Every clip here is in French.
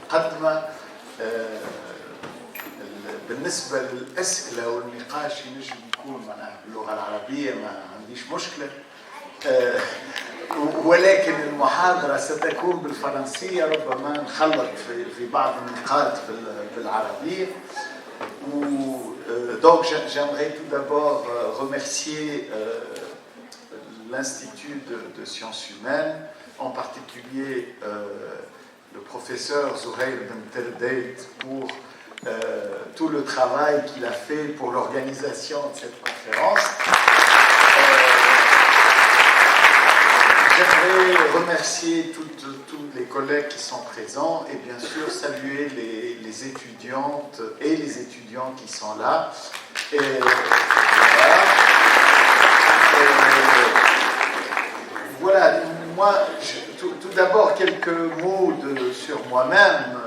المقدمة. بالنسبة للأسئلة والنقاش ينجم يكون معناها باللغة العربية، ما عنديش مشكلة، ولكن المحاضرة ستكون بالفرنسية، ربما نخلط في بعض النقاط بالعربية. Donc j'aimerais tout d'abord remercier l'Institut de sciences humaines, en particulier le professeur Zuhair Ben Terdeit pour tout le travail qu'il a fait pour l'organisation de cette conférence. J'aimerais remercier tous les collègues qui sont présents et bien sûr saluer les étudiantes et les étudiants qui sont là. Voilà, moi, tout d'abord quelques mots sur moi-même.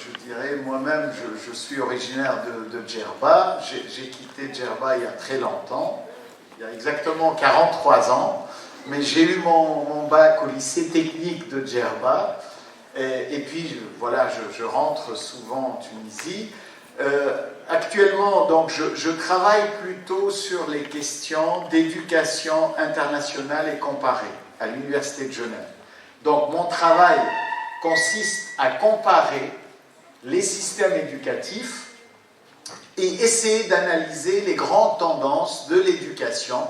Je dirais, moi-même, je suis originaire de Djerba. J'ai quitté Djerba il y a très longtemps, il y a exactement 43 ans. Mais j'ai eu mon bac au lycée technique de Djerba, et puis voilà, je rentre souvent en Tunisie. Actuellement, donc, je travaille plutôt sur les questions d'éducation internationale et comparée à l'Université de Genève. Donc mon travail consiste à comparer les systèmes éducatifs et essayer d'analyser les grandes tendances de l'éducation.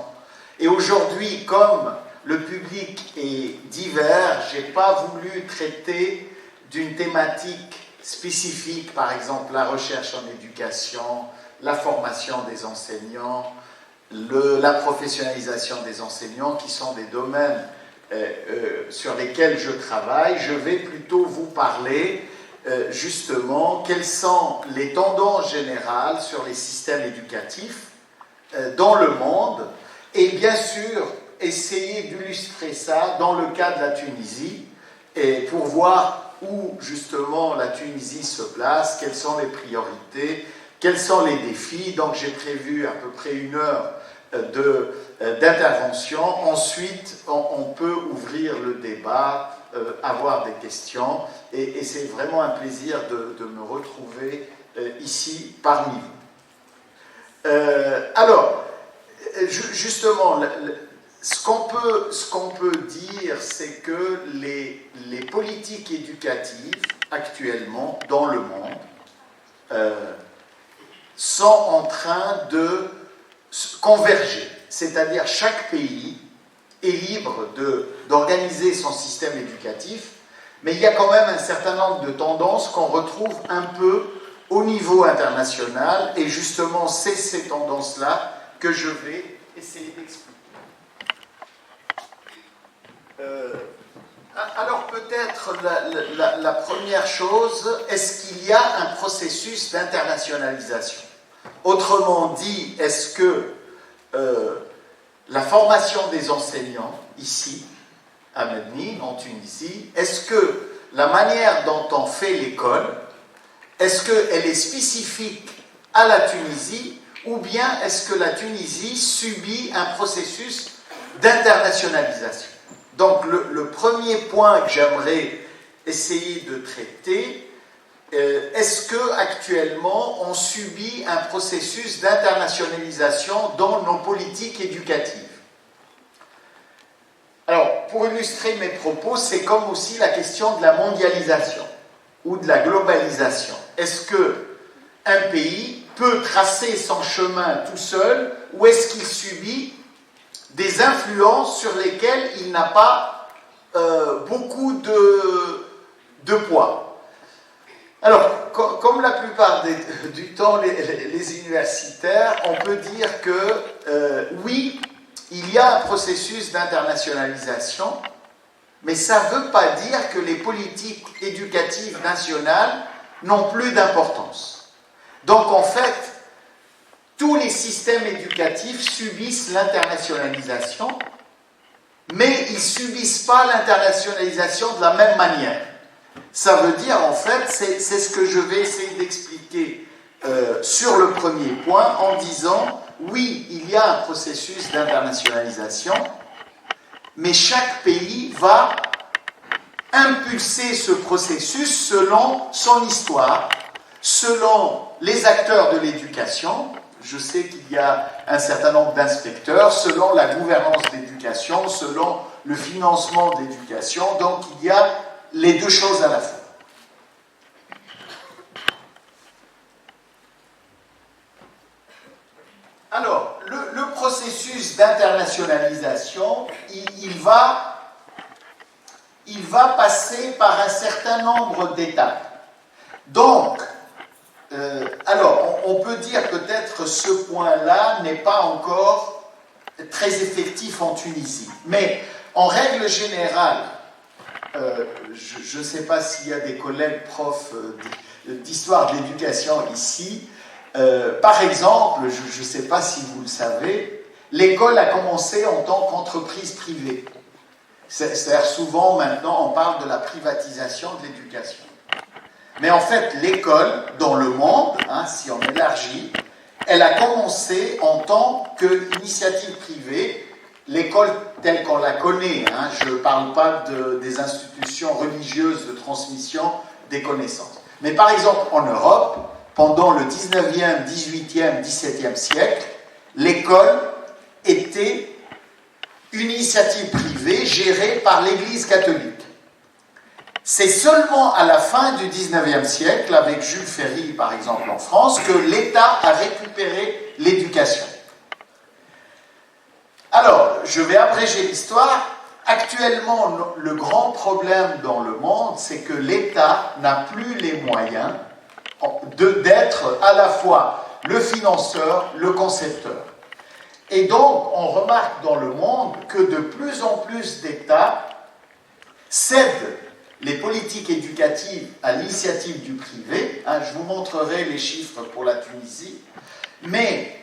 Et aujourd'hui, comme le public est divers, je n'ai pas voulu traiter d'une thématique spécifique, par exemple la recherche en éducation, la formation des enseignants, la professionnalisation des enseignants, qui sont des domaines sur lesquels je travaille. Je vais plutôt vous parler justement quelles sont les tendances générales sur les systèmes éducatifs dans le monde, et bien sûr essayer d'illustrer ça dans le cas de la Tunisie, et pour voir où justement la Tunisie se place, quelles sont les priorités, quels sont les défis. Donc j'ai prévu à peu près 1 heure d'intervention. Ensuite on peut ouvrir le débat, avoir des questions, et c'est vraiment un plaisir de me retrouver ici parmi vous. Alors justement, ce qu'on peut dire, c'est que les politiques éducatives actuellement dans le monde sont en train de converger. C'est-à-dire chaque pays est libre d'organiser son système éducatif, mais il y a quand même un certain nombre de tendances qu'on retrouve un peu au niveau international, et justement c'est ces tendances-là que je vais essayer d'expliquer. Alors peut-être la première chose, est-ce qu'il y a un processus d'internationalisation? Autrement dit, est-ce que la formation des enseignants ici, à Medni, en Tunisie, est-ce que la manière dont on fait l'école, est-ce qu'elle est spécifique à la Tunisie, ou bien est-ce que la Tunisie subit un processus d'internationalisation? Donc le premier point que j'aimerais essayer de traiter, est-ce qu'actuellement on subit un processus d'internationalisation dans nos politiques éducatives? Alors, pour illustrer mes propos, c'est comme aussi la question de la mondialisation ou de la globalisation. Est-ce qu'un pays peut tracer son chemin tout seul, ou est-ce qu'il subit des influences sur lesquelles il n'a pas beaucoup de poids? Alors, comme la plupart du temps, les universitaires, on peut dire que oui, il y a un processus d'internationalisation, mais ça ne veut pas dire que les politiques éducatives nationales n'ont plus d'importance. Donc en fait, tous les systèmes éducatifs subissent l'internationalisation, mais ils ne subissent pas l'internationalisation de la même manière. Ça veut dire, en fait, c'est ce que je vais essayer d'expliquer sur le premier point, en disant, oui, il y a un processus d'internationalisation, mais chaque pays va impulser ce processus selon son histoire, selon les acteurs de l'éducation. Je sais qu'il y a un certain nombre d'inspecteurs, selon la gouvernance d'éducation, selon le financement d'éducation. Donc il y a les deux choses à la fois. Alors, le processus d'internationalisation, il va passer par un certain nombre d'étapes. Donc, alors, on peut dire peut-être ce point-là n'est pas encore très effectif en Tunisie. Mais en règle générale, je ne sais pas s'il y a des collègues profs d'histoire de l'éducation ici. Par exemple, je ne sais pas si vous le savez, l'école a commencé en tant qu'entreprise privée. C'est-à-dire souvent maintenant on parle de la privatisation de l'éducation. Mais en fait l'école dans le monde, si on élargit, elle a commencé en tant qu'initiative privée. L'école telle qu'on la connaît, je ne parle pas des institutions religieuses de transmission des connaissances. Mais par exemple en Europe, pendant le 19e, 18e, 17e siècle, l'école était une initiative privée gérée par l'Église catholique. C'est seulement à la fin du 19e siècle, avec Jules Ferry par exemple en France, que l'État a récupéré l'éducation. Alors, je vais abréger l'histoire. Actuellement, le grand problème dans le monde, c'est que l'État n'a plus les moyens d'être à la fois le financeur, le concepteur. Et donc, on remarque dans le monde que de plus en plus d'États cèdent les politiques éducatives à l'initiative du privé. Je vous montrerai les chiffres pour la Tunisie. Mais,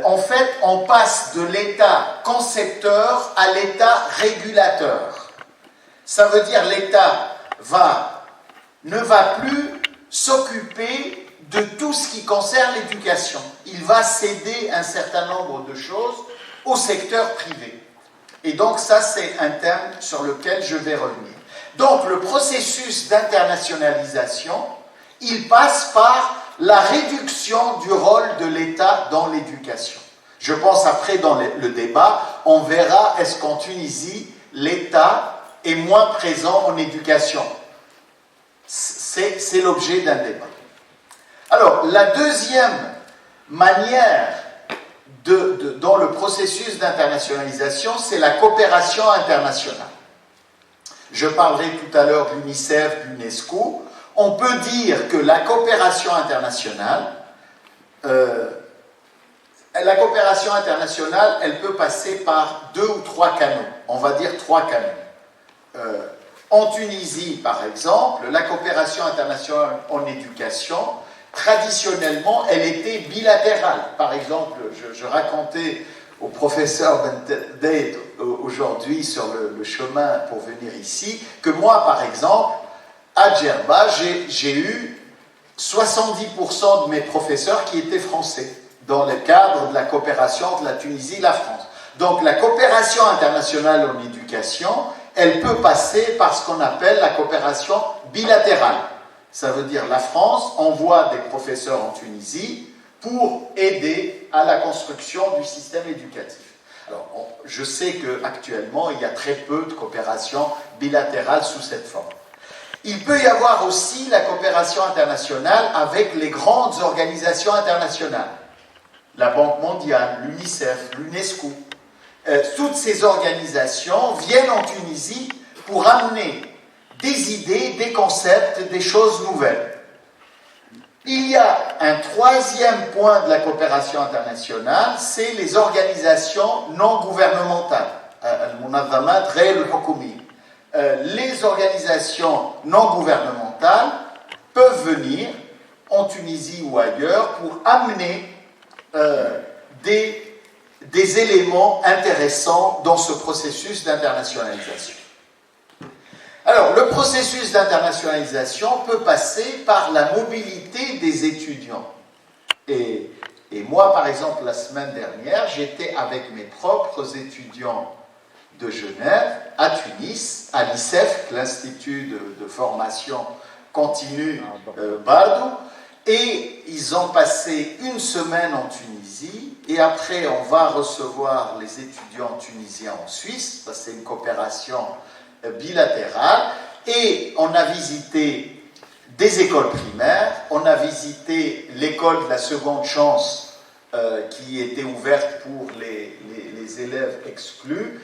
en fait, on passe de l'État concepteur à l'État régulateur. Ça veut dire l'État ne va plus s'occuper de tout ce qui concerne l'éducation. Il va céder un certain nombre de choses au secteur privé. Et donc ça, c'est un terme sur lequel je vais revenir. Donc le processus d'internationalisation, il passe par la réduction du rôle de l'État dans l'éducation. Je pense après dans le débat, on verra est-ce qu'en Tunisie, l'État est moins présent en éducation. C'est l'objet d'un débat. Alors, la deuxième manière dans le processus d'internationalisation, c'est la coopération internationale. Je parlerai tout à l'heure de l'UNICEF, de l'UNESCO. On peut dire que la coopération internationale, elle peut passer par 2 ou 3 canaux. On va dire 3 canaux. En Tunisie, par exemple, la coopération internationale en éducation, traditionnellement, elle était bilatérale. Par exemple, je racontais au professeur Bendaid aujourd'hui sur le chemin pour venir ici, que moi, par exemple, à Djerba, j'ai eu 70% de mes professeurs qui étaient français, dans le cadre de la coopération entre la Tunisie et la France. Donc la coopération internationale en éducation, elle peut passer par ce qu'on appelle la coopération bilatérale. Ça veut dire la France envoie des professeurs en Tunisie pour aider à la construction du système éducatif. Alors, je sais qu'actuellement, il y a très peu de coopération bilatérale sous cette forme. Il peut y avoir aussi la coopération internationale avec les grandes organisations internationales. La Banque mondiale, l'UNICEF, l'UNESCO. Toutes ces organisations viennent en Tunisie pour amener des idées, des concepts, des choses nouvelles. Il y a un troisième point de la coopération internationale, c'est les organisations non gouvernementales. Les organisations non gouvernementales peuvent venir en Tunisie ou ailleurs pour amener des éléments intéressants dans ce processus d'internationalisation. Alors, le processus d'internationalisation peut passer par la mobilité des étudiants. Et moi, par exemple, la semaine dernière, j'étais avec mes propres étudiants de Genève, à Tunis, à l'ICEF, l'Institut de formation continue Bardou, et ils ont passé une semaine en Tunisie, et après on va recevoir les étudiants tunisiens en Suisse, parce que c'est une coopération bilatérale, et on a visité des écoles primaires, on a visité l'école de la seconde chance qui était ouverte pour les élèves exclus.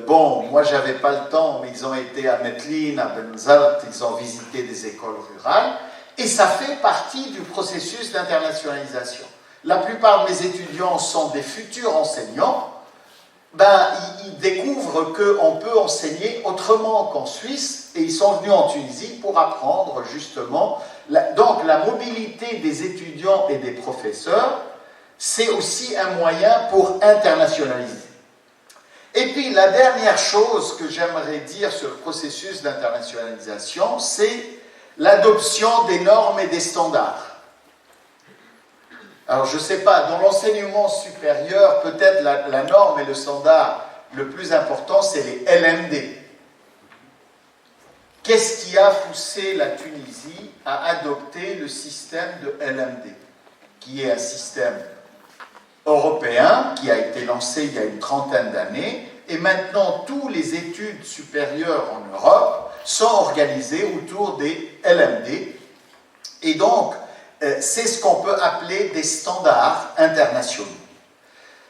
Bon, moi j'avais pas le temps, mais ils ont été à Metlin, à Benzalt, ils ont visité des écoles rurales, et ça fait partie du processus d'internationalisation. La plupart de mes étudiants sont des futurs enseignants, ben, ils découvrent qu'on peut enseigner autrement qu'en Suisse, et ils sont venus en Tunisie pour apprendre justement. Donc la mobilité des étudiants et des professeurs, c'est aussi un moyen pour internationaliser. Et puis la dernière chose que j'aimerais dire sur le processus d'internationalisation, c'est l'adoption des normes et des standards. Alors je ne sais pas, dans l'enseignement supérieur, peut-être la norme et le standard le plus important, c'est les LMD. Qu'est-ce qui a poussé la Tunisie à adopter le système de LMD, qui est un système européen qui a été lancé il y a une trentaine d'années, et maintenant tous les études supérieures en Europe sont organisées autour des LMD, et donc c'est ce qu'on peut appeler des standards internationaux.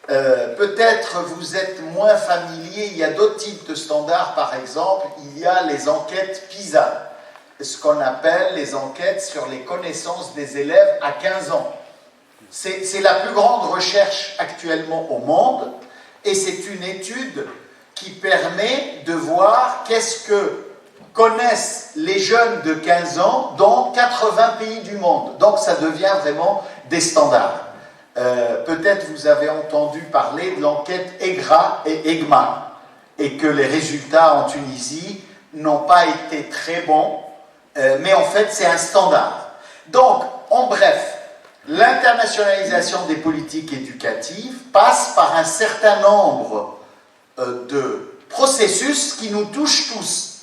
Peut-être vous êtes moins familier, il y a d'autres types de standards, par exemple, il y a les enquêtes PISA, ce qu'on appelle les enquêtes sur les connaissances des élèves à 15 ans. C'est la plus grande recherche actuellement au monde, et c'est une étude qui permet de voir qu'est-ce que connaissent les jeunes de 15 ans dans 80 pays du monde. Donc ça devient vraiment des standards. Peut-être vous avez entendu parler de l'enquête EGRA et EGMA, et que les résultats en Tunisie n'ont pas été très bons, mais en fait c'est un standard. Donc, en bref, l'internationalisation des politiques éducatives passe par un certain nombre de processus qui nous touchent tous.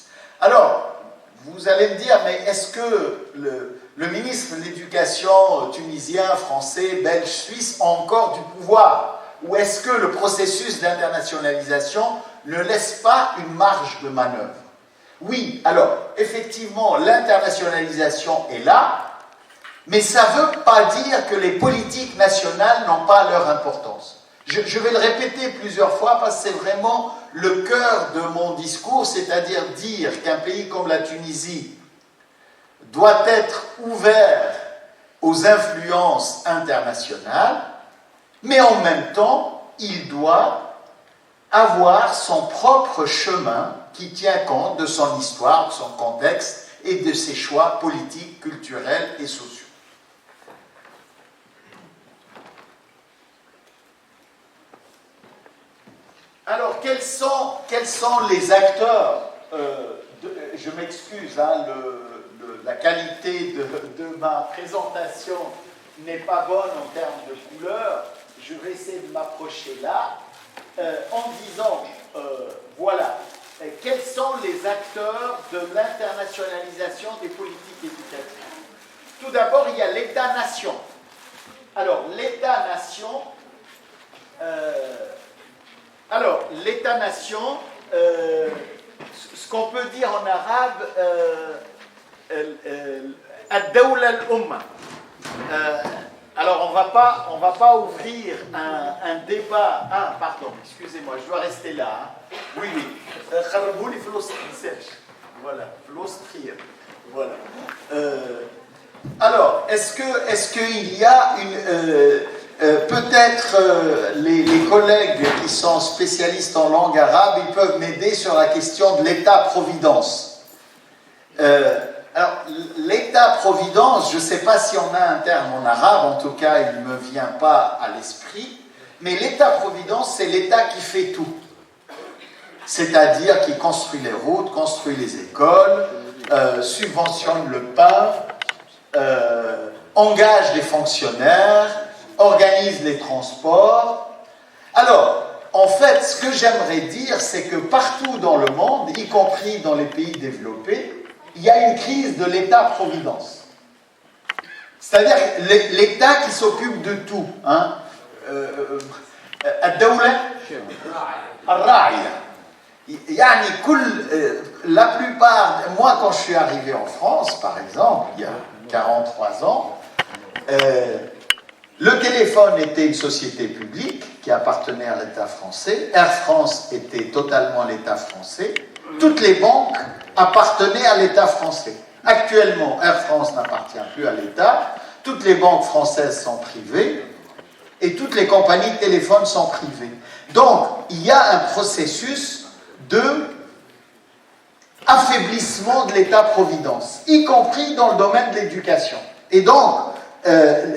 Alors, vous allez me dire, mais est-ce que le ministre de l'Éducation tunisien, français, belge, suisse ont encore du pouvoir? Ou est-ce que le processus d'internationalisation ne laisse pas une marge de manœuvre? Oui, alors, effectivement, l'internationalisation est là, mais ça ne veut pas dire que les politiques nationales n'ont pas leur importance. Je vais le répéter plusieurs fois parce que c'est vraiment le cœur de mon discours, c'est-à-dire dire qu'un pays comme la Tunisie doit être ouvert aux influences internationales, mais en même temps, il doit avoir son propre chemin qui tient compte de son histoire, de son contexte et de ses choix politiques, culturels et sociaux. Alors, quels sont les acteurs je m'excuse, hein, la qualité de ma présentation n'est pas bonne en termes de couleur. Je vais essayer de m'approcher là en disant, voilà, quels sont les acteurs de l'internationalisation des politiques éducatives. Tout d'abord, il y a l'État-nation. Alors, l'État-nation... l'État-nation, ce qu'on peut dire en arabe, ad-dawla al-umma. Alors, on va pas ouvrir un débat. Ah, pardon, excusez-moi, je dois rester là. Hein. Oui. Voilà, voilà. Alors, est-ce qu'il y a une... peut-être les collègues qui sont spécialistes en langue arabe, ils peuvent m'aider sur la question de l'État-providence. Alors, l'État-providence, je ne sais pas si on a un terme en arabe, en tout cas, il ne me vient pas à l'esprit, mais l'État-providence, c'est l'État qui fait tout. C'est-à-dire qui construit les routes, construit les écoles, subventionne le pain, engage les fonctionnaires, organise les transports. Alors, en fait, ce que j'aimerais dire, c'est que partout dans le monde, y compris dans les pays développés, il y a une crise de l'État-providence. C'est-à-dire l'État qui s'occupe de tout. Hein. La plupart, moi quand je suis arrivé en France, par exemple, il y a 43 ans, le téléphone était une société publique qui appartenait à l'État français. Air France était totalement l'État français. Toutes les banques appartenaient à l'État français. Actuellement, Air France n'appartient plus à l'État. Toutes les banques françaises sont privées et toutes les compagnies de téléphone sont privées. Donc, il y a un processus de affaiblissement de l'État-providence, y compris dans le domaine de l'éducation. Et donc,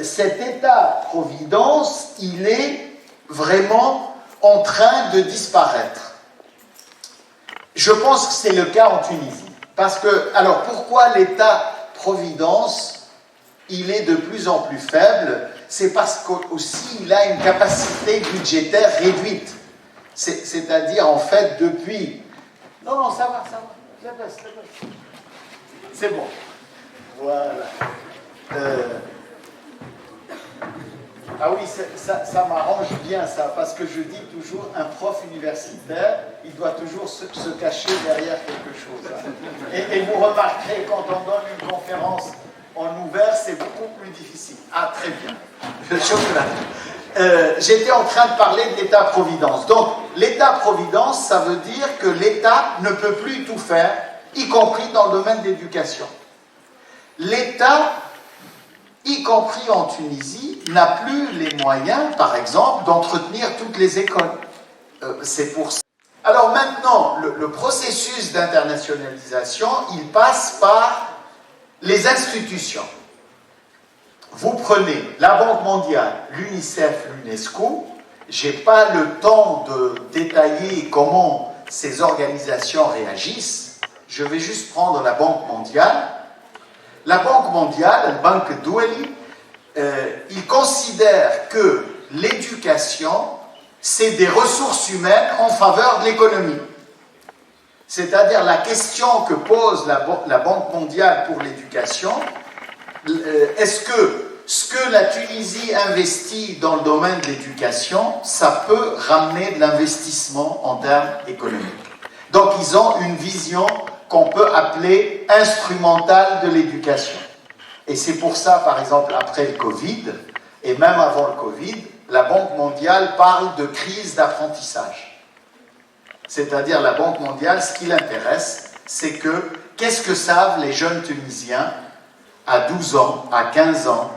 cet État-providence, il est vraiment en train de disparaître. Je pense que c'est le cas en Tunisie. Parce que, alors pourquoi l'État-providence, il est de plus en plus faible? C'est parce qu'aussi il a une capacité budgétaire réduite. C'est-à-dire, en fait, depuis... Non, ça va. C'est bon. Voilà. Ah oui, ça m'arrange bien ça, parce que je dis toujours, un prof universitaire, il doit toujours se cacher derrière quelque chose. Et vous remarquerez, quand on donne une conférence en ouvert, c'est beaucoup plus difficile. Ah, très bien. J'étais en train de parler de l'État-providence. Donc, l'État-providence, ça veut dire que l'État ne peut plus tout faire, y compris dans le domaine de l'éducation. L'État, y compris en Tunisie, n'a plus les moyens, par exemple, d'entretenir toutes les écoles. C'est pour ça. Alors maintenant, le processus d'internationalisation, il passe par les institutions. Vous prenez la Banque mondiale, l'UNICEF, l'UNESCO. Je n'ai pas le temps de détailler comment ces organisations réagissent. Je vais juste prendre la Banque mondiale. La Banque mondiale, la Banque Douali, il considère que l'éducation, c'est des ressources humaines en faveur de l'économie. C'est-à-dire la question que pose la Banque mondiale pour l'éducation, est-ce que ce que la Tunisie investit dans le domaine de l'éducation, ça peut ramener de l'investissement en termes économiques. Donc ils ont une vision qu'on peut appeler instrumentale de l'éducation. Et c'est pour ça, par exemple, après le Covid, et même avant le Covid, la Banque mondiale parle de crise d'apprentissage. C'est-à-dire, la Banque mondiale, ce qui l'intéresse, c'est que, qu'est-ce que savent les jeunes Tunisiens à 12 ans, à 15 ans,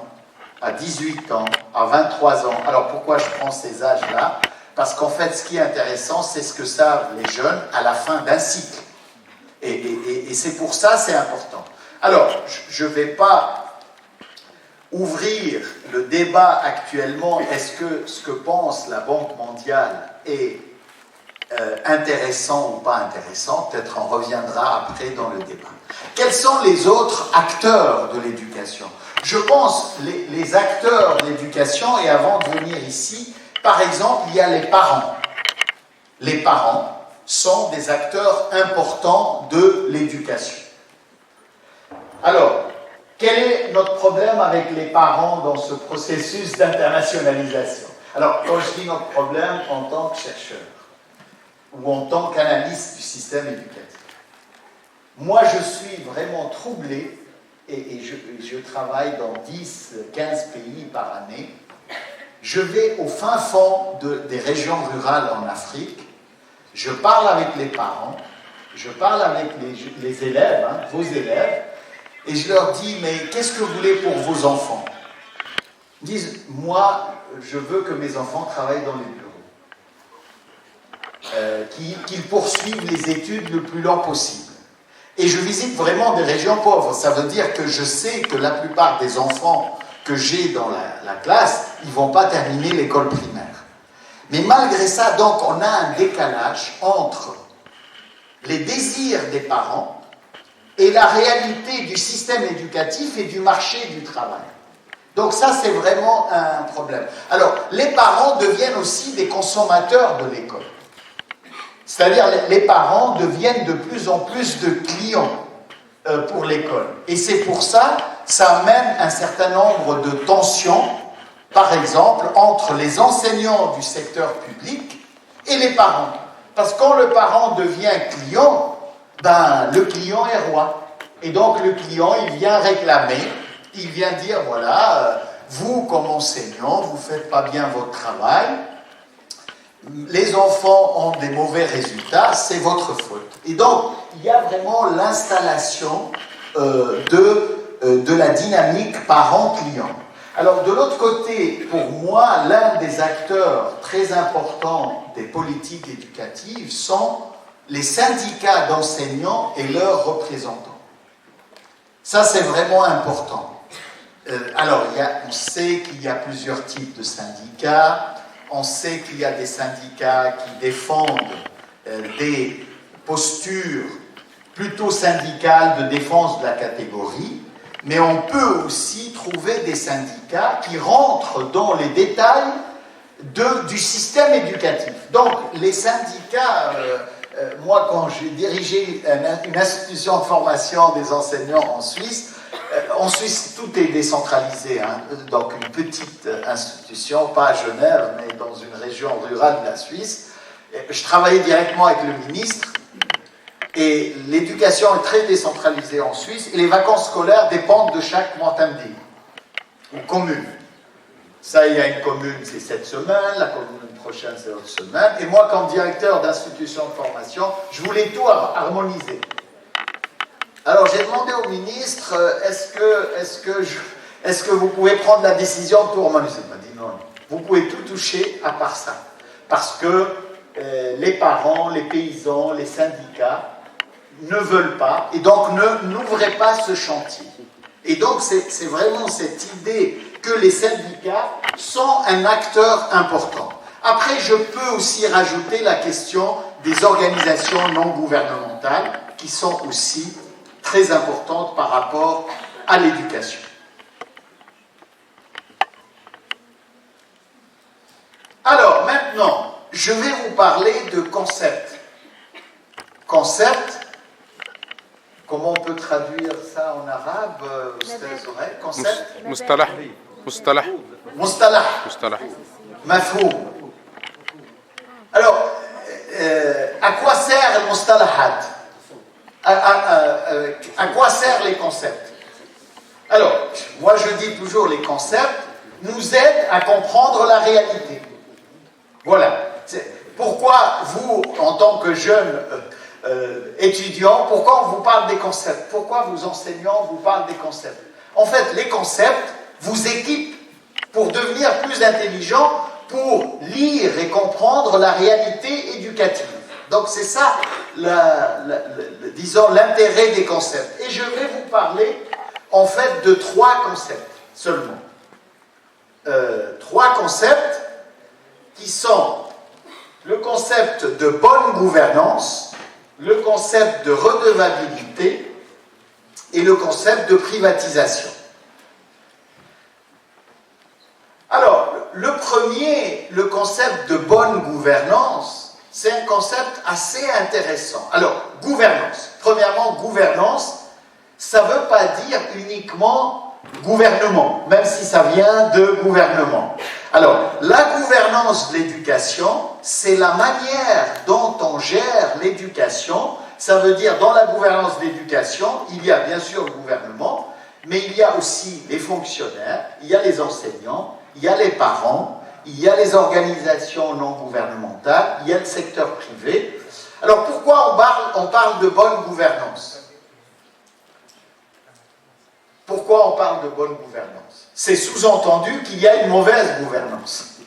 à 18 ans, à 23 ans? Alors, pourquoi je prends ces âges-là? Parce qu'en fait, ce qui est intéressant, c'est ce que savent les jeunes à la fin d'un cycle. Et c'est pour ça, c'est important. Alors, je ne vais pas ouvrir le débat actuellement, est-ce que ce que pense la Banque mondiale est intéressant ou pas intéressant, peut-être on reviendra après dans le débat. Quels sont les autres acteurs de l'éducation? Je pense les acteurs de l'éducation, et avant de venir ici, par exemple, il y a les parents. Les parents sont des acteurs importants de l'éducation. Alors, quel est notre problème avec les parents dans ce processus d'internationalisation? Alors, quand je dis notre problème en tant que chercheur, ou en tant qu'analyste du système éducatif, moi je suis vraiment troublé, et je travaille dans 10-15 pays par année. Je vais au fin fond des régions rurales en Afrique, je parle avec les parents, je parle avec les élèves, hein, vos élèves, et je leur dis, mais qu'est-ce que vous voulez pour vos enfants? Ils disent, moi, je veux que mes enfants travaillent dans les bureaux, qu'ils poursuivent les études le plus lent possible. Et je visite vraiment des régions pauvres. Ça veut dire que je sais que la plupart des enfants que j'ai dans la classe, ils ne vont pas terminer l'école primaire. Mais malgré ça, donc, on a un décalage entre les désirs des parents et la réalité du système éducatif et du marché du travail. Donc ça, c'est vraiment un problème. Alors, les parents deviennent aussi des consommateurs de l'école. C'est-à-dire, les parents deviennent de plus en plus de clients pour l'école. Et c'est pour ça, ça amène un certain nombre de tensions, par exemple, entre les enseignants du secteur public et les parents. Parce que quand le parent devient client, ben, le client est roi. Et donc, le client, il vient réclamer, il vient dire, voilà, vous, comme enseignant, vous ne faites pas bien votre travail, les enfants ont des mauvais résultats, c'est votre faute. Et donc, il y a vraiment l'installation de la dynamique parent-client. Alors, de l'autre côté, pour moi, l'un des acteurs très importants des politiques éducatives sont les syndicats d'enseignants et leurs représentants. Ça, c'est vraiment important. Alors, on sait qu'il y a plusieurs types de syndicats. On sait qu'il y a des syndicats qui défendent des postures plutôt syndicales de défense de la catégorie, mais on peut aussi trouver des syndicats qui rentrent dans les détails du système éducatif. Donc, les syndicats, moi, quand j'ai dirigé une institution de formation des enseignants en Suisse, tout est décentralisé, hein, donc une petite institution, pas à Genève, mais dans une région rurale de la Suisse. Je travaillais directement avec le ministre, et l'éducation est très décentralisée en Suisse, et les vacances scolaires dépendent de chaque Montendie, ou commune. Ça, il y a une commune, c'est cette semaine, la commune prochaine, c'est l'autre semaine, et moi, comme directeur d'institution de formation, je voulais tout harmoniser. Alors j'ai demandé au ministre, est-ce que vous pouvez prendre la décision pour harmoniser? Il m'a dit non, vous pouvez tout toucher à part ça. Parce que les parents, les paysans, les syndicats ne veulent pas, et donc n'ouvrez pas ce chantier. Et donc c'est vraiment cette idée que les syndicats sont un acteur important. Après, je peux aussi rajouter la question des organisations non gouvernementales qui sont aussi très importante par rapport à l'éducation. Alors, maintenant, je vais vous parler de concepts. Concept, comment on peut traduire ça en arabe, concept? Mustalah. Mustalah. Mustalah. Mustalah. Mafhoum. Alors, à quoi sert le mustalahat? À quoi servent les concepts? Alors, moi je dis toujours, les concepts nous aident à comprendre la réalité. Voilà. Pourquoi vous, en tant que jeune étudiant, pourquoi on vous parle des concepts? Pourquoi vos enseignants vous parlent des concepts? En fait, les concepts vous équipent pour devenir plus intelligent, pour lire et comprendre la réalité éducative. Donc c'est ça, disons, l'intérêt des concepts. Et je vais vous parler, en fait, de 3 concepts seulement. 3 concepts qui sont le concept de bonne gouvernance, le concept de redevabilité et le concept de privatisation. Alors, le premier, le concept de bonne gouvernance, c'est un concept assez intéressant. Alors, gouvernance. Premièrement, gouvernance, ça ne veut pas dire uniquement gouvernement, même si ça vient de gouvernement. Alors, la gouvernance de l'éducation, c'est la manière dont on gère l'éducation. Ça veut dire, dans la gouvernance de l'éducation, il y a bien sûr le gouvernement, mais il y a aussi les fonctionnaires, il y a les enseignants, il y a les parents, il y a les organisations non gouvernementales, il y a le secteur privé. Alors pourquoi on parle de bonne gouvernance? Pourquoi on parle de bonne gouvernance? C'est sous-entendu qu'il y a une mauvaise gouvernance.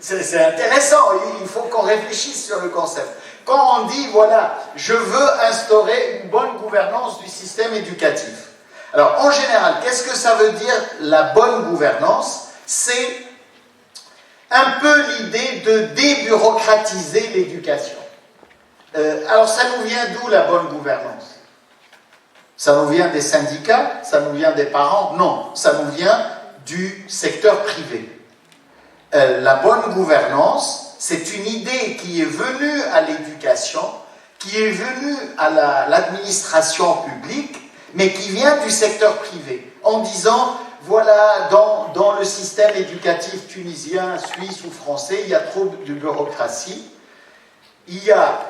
C'est intéressant, il faut qu'on réfléchisse sur le concept. Quand on dit, voilà, je veux instaurer une bonne gouvernance du système éducatif. Alors en général, qu'est-ce que ça veut dire la bonne gouvernance? C'est un peu l'idée de débureaucratiser l'éducation. Alors ça nous vient d'où la bonne gouvernance? Ça nous vient des syndicats? Ça nous vient des parents? Non, ça nous vient du secteur privé. La bonne gouvernance, c'est une idée qui est venue à l'éducation, qui est venue à l'administration publique, mais qui vient du secteur privé, en disant, voilà, dans le système éducatif tunisien, suisse ou français, il y a trop de bureaucratie, il y a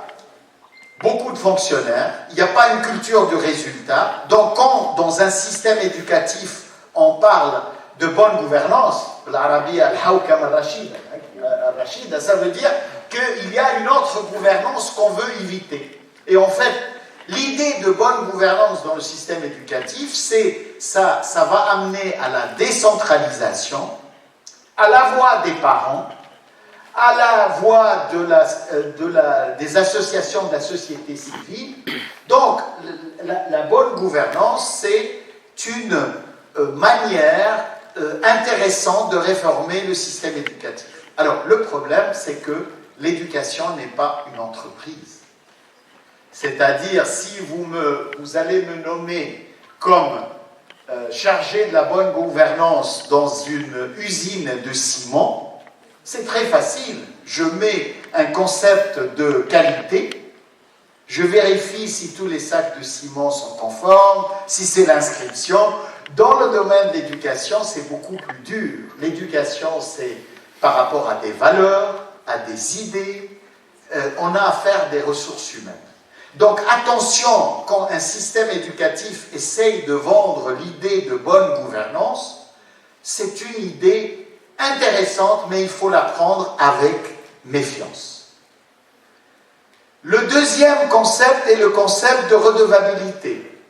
beaucoup de fonctionnaires, il n'y a pas une culture du résultat. Donc quand dans un système éducatif on parle de bonne gouvernance, l'Arabie al-Hawkam al-Rashid, ça veut dire qu'il y a une autre gouvernance qu'on veut éviter. Et en fait, l'idée de bonne gouvernance dans le système éducatif, ça va amener à la décentralisation, à la voix des parents, à la voix des associations de la société civile. Donc, la bonne gouvernance, c'est une manière intéressante de réformer le système éducatif. Alors, le problème, c'est que l'éducation n'est pas une entreprise. C'est-à-dire, si vous allez me nommer comme chargé de la bonne gouvernance dans une usine de ciment, c'est très facile. Je mets un concept de qualité, je vérifie si tous les sacs de ciment sont conformes, si c'est l'inscription. Dans le domaine de l'éducation, c'est beaucoup plus dur. L'éducation, c'est par rapport à des valeurs, à des idées. On a affaire à des ressources humaines. Donc attention, quand un système éducatif essaye de vendre l'idée de bonne gouvernance, c'est une idée intéressante, mais il faut la prendre avec méfiance. Le deuxième concept est le concept de redevabilité.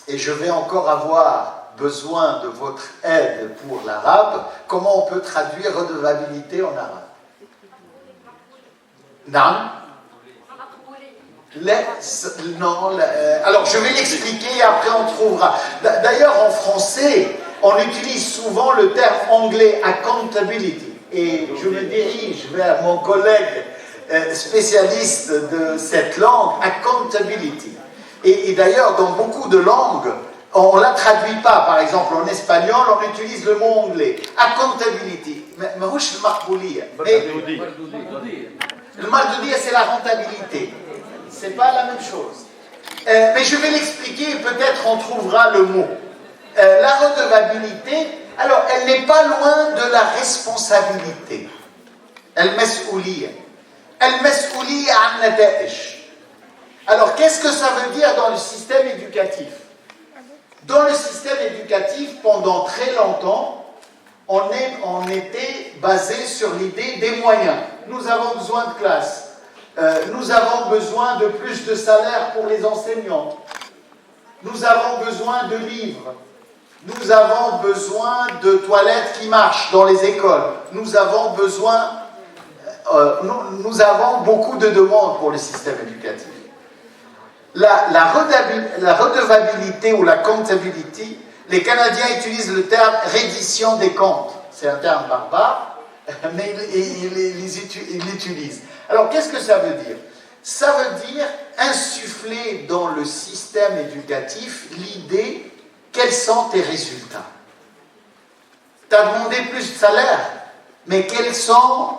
Et je vais encore avoir besoin de votre aide pour l'arabe. Comment on peut traduire redevabilité en arabe? Non? Alors je vais l'expliquer et après on trouvera. D'ailleurs en français, on utilise souvent le terme anglais accountability. Et je me dirige vers mon collègue spécialiste de cette langue, accountability. Et d'ailleurs, dans beaucoup de langues, on ne la traduit pas. Par exemple, en espagnol, on utilise le mot anglais, accountability. Mais le mardoudia, c'est la rentabilité. Ce n'est pas la même chose. Mais je vais l'expliquer et peut-être on trouvera le mot. La redevabilité, alors elle n'est pas loin de la responsabilité. El-Mes'ouliya. El-Mes'ouliya an nata'ij. Alors qu'est-ce que ça veut dire dans le système éducatif? Dans le système éducatif, pendant très longtemps, on était basé sur l'idée des moyens. Nous avons besoin de classes. Nous avons besoin de plus de salaire pour les enseignants. Nous avons besoin de livres. Nous avons besoin de toilettes qui marchent dans les écoles. Nous avons beaucoup de demandes pour le système éducatif. La redevabilité ou la comptabilité, les Canadiens utilisent le terme reddition des comptes. C'est un terme barbare, mais ils l'utilisent. Alors, qu'est-ce que ça veut dire? Ça veut dire insuffler dans le système éducatif l'idée quels sont tes résultats. Tu as demandé plus de salaire, mais quels sont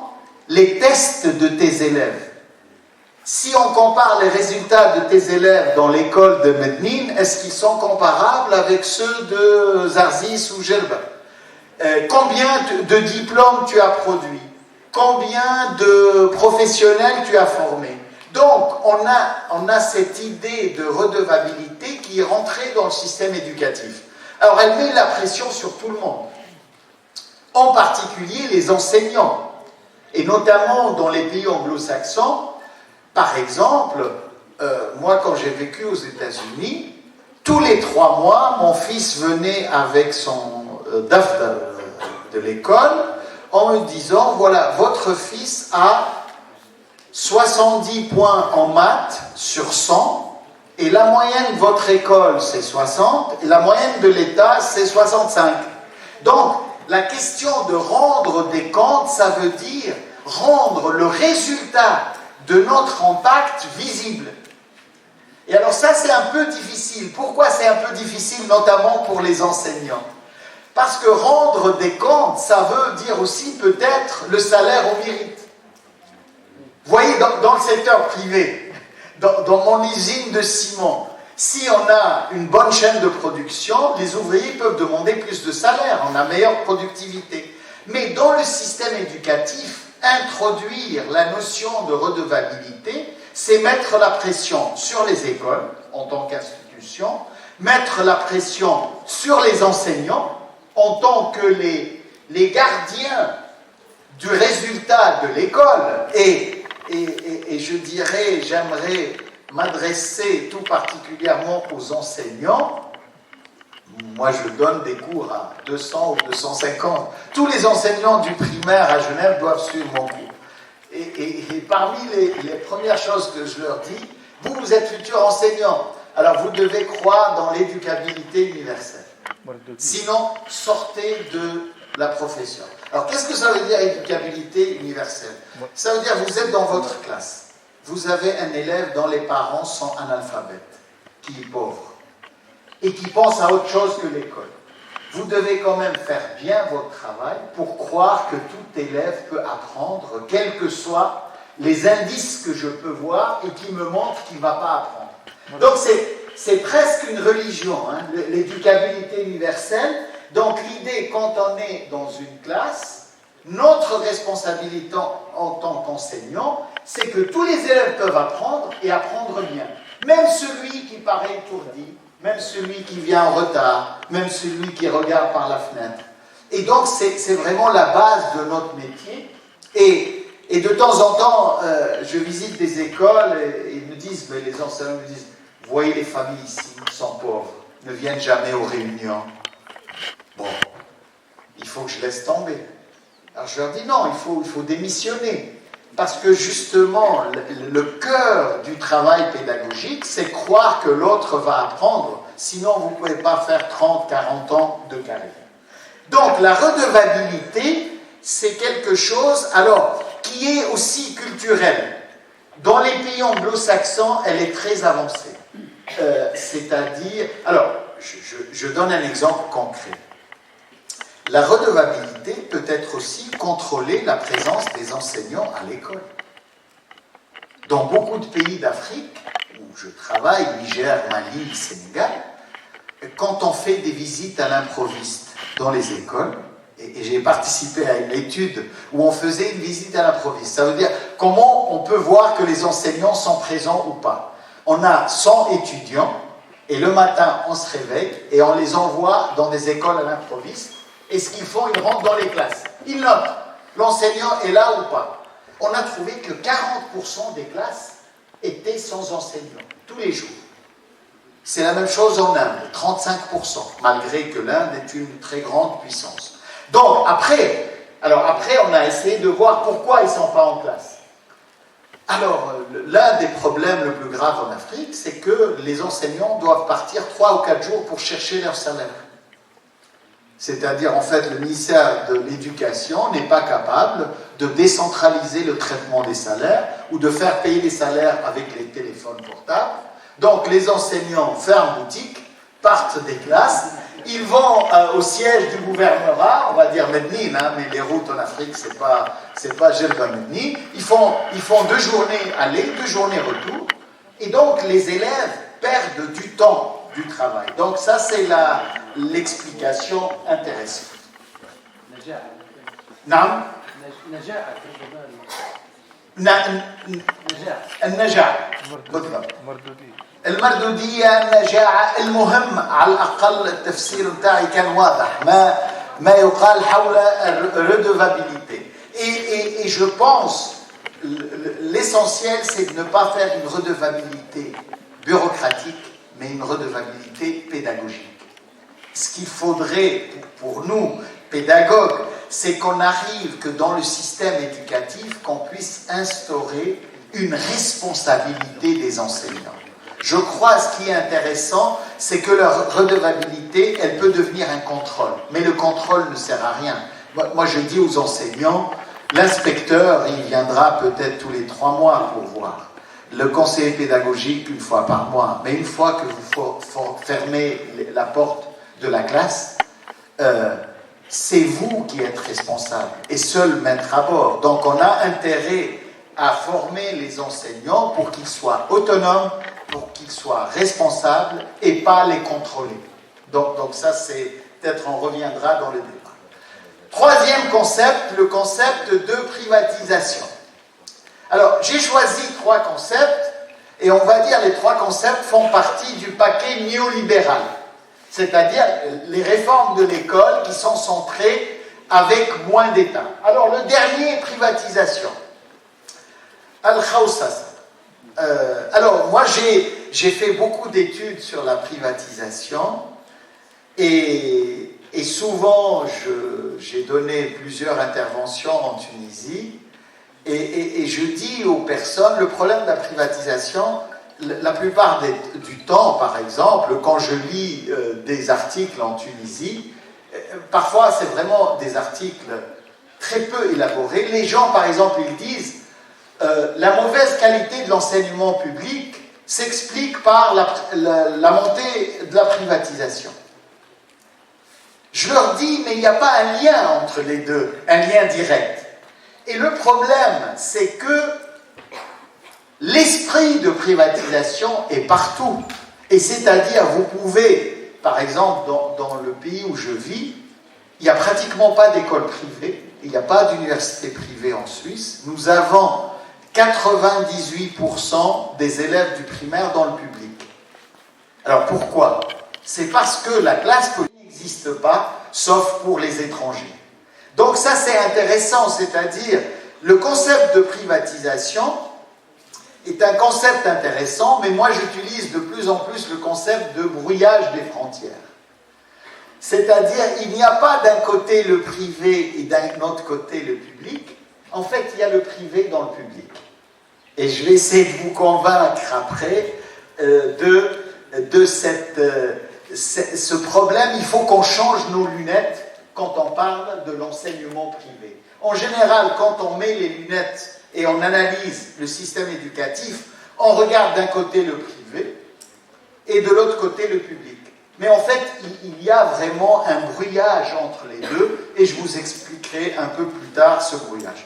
les tests de tes élèves? Si on compare les résultats de tes élèves dans l'école de Mednine, est-ce qu'ils sont comparables avec ceux de Zarzis ou Gelba? Combien de diplômes tu as produits? Combien de professionnels tu as formés? Donc, on a cette idée de redevabilité qui est rentrée dans le système éducatif. Alors, elle met la pression sur tout le monde, en particulier les enseignants, et notamment dans les pays anglo-saxons. Par exemple, moi, quand j'ai vécu aux États-Unis, tous les 3 mois, mon fils venait avec son DAF de l'école en me disant, voilà, votre fils a 70 points en maths sur 100, et la moyenne de votre école, c'est 60, et la moyenne de l'État, c'est 65. Donc, la question de rendre des comptes, ça veut dire rendre le résultat de notre impact visible. Et alors ça, c'est un peu difficile. Pourquoi c'est un peu difficile, notamment pour les enseignants? Parce que rendre des comptes, ça veut dire aussi peut-être le salaire au mérite. Vous voyez, dans le secteur privé, dans mon usine de ciment, si on a une bonne chaîne de production, les ouvriers peuvent demander plus de salaire, on a meilleure productivité. Mais dans le système éducatif, introduire la notion de redevabilité, c'est mettre la pression sur les écoles en tant qu'institution, mettre la pression sur les enseignants en tant que les gardiens du résultat de l'école. Et je dirais, j'aimerais m'adresser tout particulièrement aux enseignants. Moi, je donne des cours à 200 ou 250. Tous les enseignants du primaire à Genève doivent suivre mon cours. Et parmi les premières choses que je leur dis, vous êtes futurs enseignants, alors vous devez croire dans l'éducabilité universelle. Sinon, sortez de la profession. Alors, qu'est-ce que ça veut dire éducabilité universelle? Ça veut dire vous êtes dans votre classe. Vous avez un élève dont les parents sont analphabètes, qui est pauvre, et qui pense à autre chose que l'école. Vous devez quand même faire bien votre travail pour croire que tout élève peut apprendre, quels que soient les indices que je peux voir et qui me montrent qu'il ne va pas apprendre. Donc c'est presque une religion, hein, l'éducabilité universelle. Donc l'idée, quand on est dans une classe, notre responsabilité en tant qu'enseignant, c'est que tous les élèves peuvent apprendre et apprendre bien. Même celui qui paraît étourdi, même celui qui vient en retard, même celui qui regarde par la fenêtre. Et donc, c'est vraiment la base de notre métier. Et de temps en temps, je visite des écoles et ils me disent, mais les enseignants me disent, vous voyez les familles ici, sont pauvres, ne viennent jamais aux réunions. Bon, il faut que je laisse tomber. Alors je leur dis, non, il faut démissionner. Parce que justement, le cœur du travail pédagogique, c'est croire que l'autre va apprendre. Sinon, vous ne pouvez pas faire 30, 40 ans de carrière. Donc, la redevabilité, c'est quelque chose, alors, qui est aussi culturel. Dans les pays anglo-saxons, elle est très avancée. C'est-à-dire, alors, je donne un exemple concret. La redevabilité peut être aussi contrôler la présence des enseignants à l'école. Dans beaucoup de pays d'Afrique, où je travaille, Niger, Mali, Sénégal, quand on fait des visites à l'improviste dans les écoles, et j'ai participé à une étude où on faisait une visite à l'improviste, ça veut dire comment on peut voir que les enseignants sont présents ou pas. On a 100 étudiants, et le matin, on se réveille, et on les envoie dans des écoles à l'improviste. Et ce qu'ils font, ils rentrent dans les classes. Ils notent. L'enseignant est là ou pas. On a trouvé que 40% des classes étaient sans enseignant, tous les jours. C'est la même chose en Inde, 35%, malgré que l'Inde est une très grande puissance. Donc, après, on a essayé de voir pourquoi ils ne sont pas en classe. Alors, l'un des problèmes le plus grave en Afrique, c'est que les enseignants doivent partir 3 ou 4 jours pour chercher leur salaire. C'est-à-dire, en fait, le ministère de l'Éducation n'est pas capable de décentraliser le traitement des salaires ou de faire payer les salaires avec les téléphones portables. Donc, les enseignants ferment boutique, partent des classes, ils vont au siège du gouvernorat, on va dire Medni, hein, mais les routes en Afrique, c'est pas Jelba Medni. Ils font 2 journées aller, 2 journées retour, et donc les élèves perdent du temps du travail. Donc ça, c'est l'explication intéressante. نعم النجاح بالضبط المردودية النجاعة المهم على الأقل التفسير بتاعي كان واضح ما يقال حول redevabilité et je pense l'essentiel c'est de ne pas faire une redevabilité bureaucratique mais une redevabilité pédagogique. Ce qu'il faudrait pour nous, pédagogues, c'est qu'on arrive que dans le système éducatif, qu'on puisse instaurer une responsabilité des enseignants. Je crois ce qui est intéressant, c'est que leur redevabilité, elle peut devenir un contrôle. Mais le contrôle ne sert à rien. Moi, je dis aux enseignants, l'inspecteur, il viendra peut-être tous les 3 mois pour voir. Le conseiller pédagogique 1 fois par mois. Mais une fois que vous fermez la porte de la classe, c'est vous qui êtes responsable, et seul maître à bord. Donc on a intérêt à former les enseignants pour qu'ils soient autonomes, pour qu'ils soient responsables et pas les contrôler. Donc ça, c'est peut-être on reviendra dans le débat. Troisième concept, le concept de privatisation. Alors, j'ai choisi 3 concepts, et on va dire les 3 concepts font partie du paquet néolibéral, c'est-à-dire les réformes de l'école qui sont centrées avec moins d'État. Alors, le dernier, privatisation. Al-Khawsasa. Alors, moi, j'ai fait beaucoup d'études sur la privatisation, et souvent, j'ai donné plusieurs interventions en Tunisie, et je dis aux personnes, le problème de la privatisation, la plupart du temps, par exemple, quand je lis des articles en Tunisie, parfois c'est vraiment des articles très peu élaborés. Les gens, par exemple, ils disent la mauvaise qualité de l'enseignement public s'explique par la montée de la privatisation. Je leur dis, mais il n'y a pas un lien entre les deux, un lien direct. Et le problème, c'est que l'esprit de privatisation est partout. Et c'est-à-dire, vous pouvez, par exemple, dans le pays où je vis, il n'y a pratiquement pas d'école privée, il n'y a pas d'université privée en Suisse. Nous avons 98% des élèves du primaire dans le public. Alors pourquoi? C'est parce que la classe politique n'existe pas, sauf pour les étrangers. Donc ça c'est intéressant, c'est-à-dire le concept de privatisation est un concept intéressant, mais moi j'utilise de plus en plus le concept de brouillage des frontières. C'est-à-dire il n'y a pas d'un côté le privé et d'un autre côté le public, en fait il y a le privé dans le public. Et je vais essayer de vous convaincre après de ce problème. Il faut qu'on change nos lunettes quand on parle de l'enseignement privé. En général, quand on met les lunettes et on analyse le système éducatif, on regarde d'un côté le privé et de l'autre côté le public. Mais en fait, il y a vraiment un brouillage entre les deux, et je vous expliquerai un peu plus tard ce brouillage.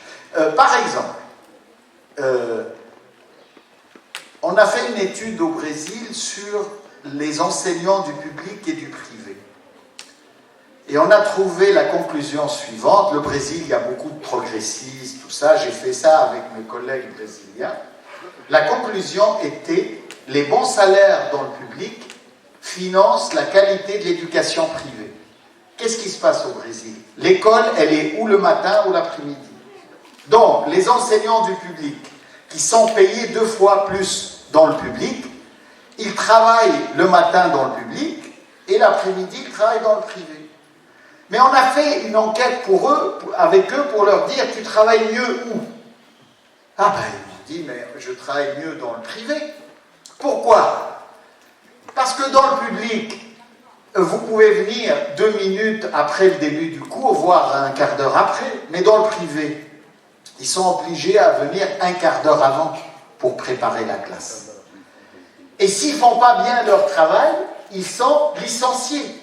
Par exemple, on a fait une étude au Brésil sur les enseignants du public et du privé. Et on a trouvé la conclusion suivante. Le Brésil, il y a beaucoup de progressistes, tout ça. J'ai fait ça avec mes collègues brésiliens. La conclusion était, les bons salaires dans le public financent la qualité de l'éducation privée. Qu'est-ce qui se passe au Brésil? L'école, elle est ou le matin ou l'après-midi. Donc, les enseignants du public qui sont payés 2 fois plus dans le public, ils travaillent le matin dans le public et l'après-midi, ils travaillent dans le privé. Mais on a fait une enquête avec eux pour leur dire, tu travailles mieux où? Ah ben, ils m'ont dit, mais je travaille mieux dans le privé. Pourquoi? Parce que dans le public, vous pouvez venir 2 minutes après le début du cours, voire un quart d'heure après, mais dans le privé, ils sont obligés à venir un quart d'heure avant pour préparer la classe. Et s'ils ne font pas bien leur travail, ils sont licenciés.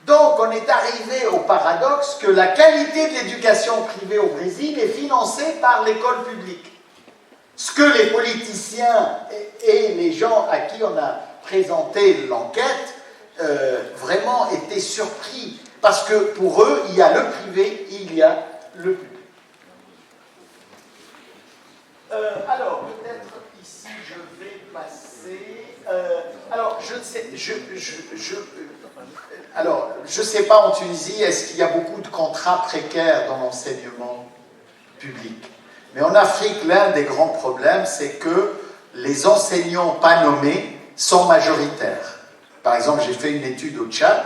Donc, on est arrivé au paradoxe que la qualité de l'éducation privée au Brésil est financée par l'école publique. Ce que les politiciens et les gens à qui on a présenté l'enquête vraiment étaient surpris. Parce que pour eux, il y a le privé, il y a le public. Alors, peut-être ici, je vais passer... alors, je ne sais... Alors, je ne sais pas en Tunisie, est-ce qu'il y a beaucoup de contrats précaires dans l'enseignement public? Mais en Afrique, l'un des grands problèmes, c'est que les enseignants pas nommés sont majoritaires. Par exemple, j'ai fait une étude au Tchad,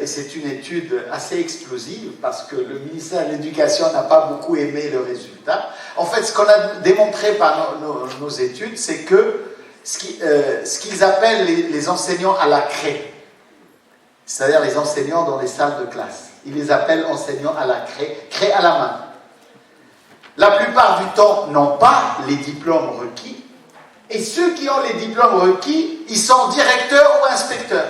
et c'est une étude assez explosive, parce que le ministère de l'Éducation n'a pas beaucoup aimé le résultat. En fait, ce qu'on a démontré par nos études, c'est que ce qu'ils appellent les enseignants à la craie, c'est-à-dire les enseignants dans les salles de classe. Ils les appellent enseignants à la craie à la main. La plupart du temps n'ont pas les diplômes requis, et ceux qui ont les diplômes requis, ils sont directeurs ou inspecteurs.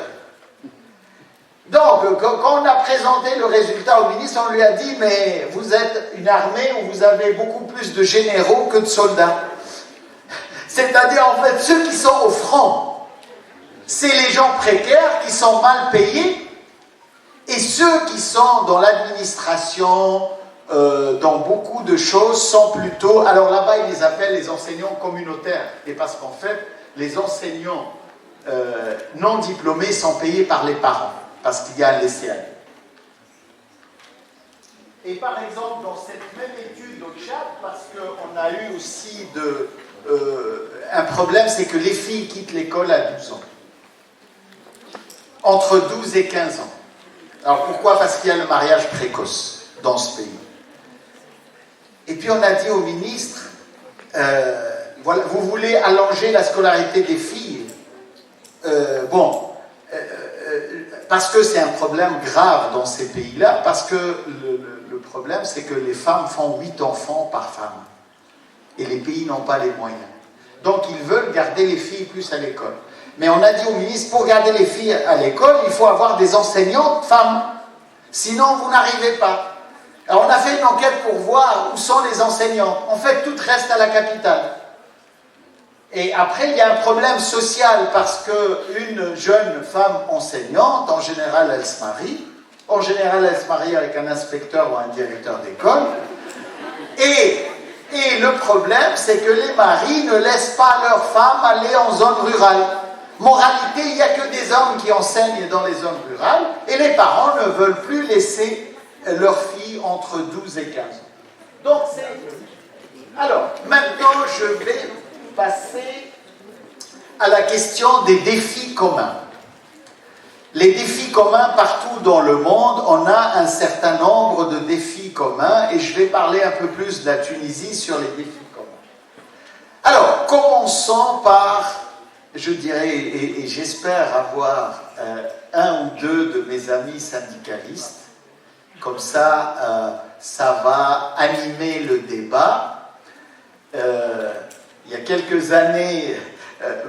Donc, quand on a présenté le résultat au ministre, on lui a dit, mais vous êtes une armée où vous avez beaucoup plus de généraux que de soldats. C'est-à-dire, en fait, ceux qui sont au front, c'est les gens précaires qui sont mal payés, et ceux qui sont dans l'administration, dans beaucoup de choses, sont plutôt... Alors là-bas, ils les appellent les enseignants communautaires, et parce qu'en fait, les enseignants non diplômés sont payés par les parents, parce qu'il y a un laisser-aller. Et par exemple, dans cette même étude au Tchad, parce qu'on a eu aussi un problème, c'est que les filles quittent l'école à 12 ans. Entre 12 et 15 ans. Alors pourquoi? Parce qu'il y a le mariage précoce dans ce pays. Et puis on a dit au ministre, voilà, vous voulez allonger la scolarité des filles? Parce que c'est un problème grave dans ces pays-là, parce que le problème c'est que les femmes font 8 enfants par femme. Et les pays n'ont pas les moyens. Donc ils veulent garder les filles plus à l'école. Mais on a dit au ministre, pour garder les filles à l'école, il faut avoir des enseignantes femmes. Sinon, vous n'arrivez pas. Alors on a fait une enquête pour voir où sont les enseignantes. En fait, toutes restent à la capitale. Et après, il y a un problème social parce qu'une jeune femme enseignante, en général, elle se marie. En général, elle se marie avec un inspecteur ou un directeur d'école. Et le problème, c'est que les maris ne laissent pas leurs femmes aller en zone rurale. Moralité, il n'y a que des hommes qui enseignent dans les zones rurales et les parents ne veulent plus laisser leurs filles entre 12 et 15 ans. Donc c'est... Alors, maintenant, je vais passer à la question des défis communs. Les défis communs partout dans le monde, on a un certain nombre de défis communs et je vais parler un peu plus de la Tunisie sur les défis communs. Alors, commençons par... Je dirais, et j'espère avoir un ou deux de mes amis syndicalistes, comme ça, ça va animer le débat. Il y a quelques années,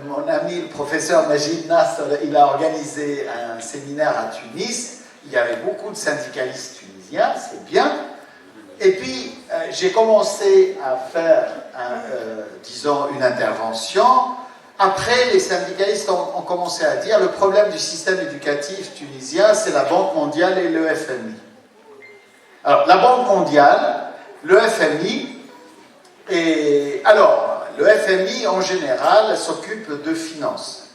mon ami le professeur Majid Nasr, il a organisé un séminaire à Tunis. Il y avait beaucoup de syndicalistes tunisiens, c'est bien. Et puis, j'ai commencé à faire, disons, une intervention. Après, les syndicalistes ont commencé à dire le problème du système éducatif tunisien, c'est la Banque mondiale et le FMI. Alors, la Banque mondiale, le FMI, le FMI, en général, s'occupe de finances.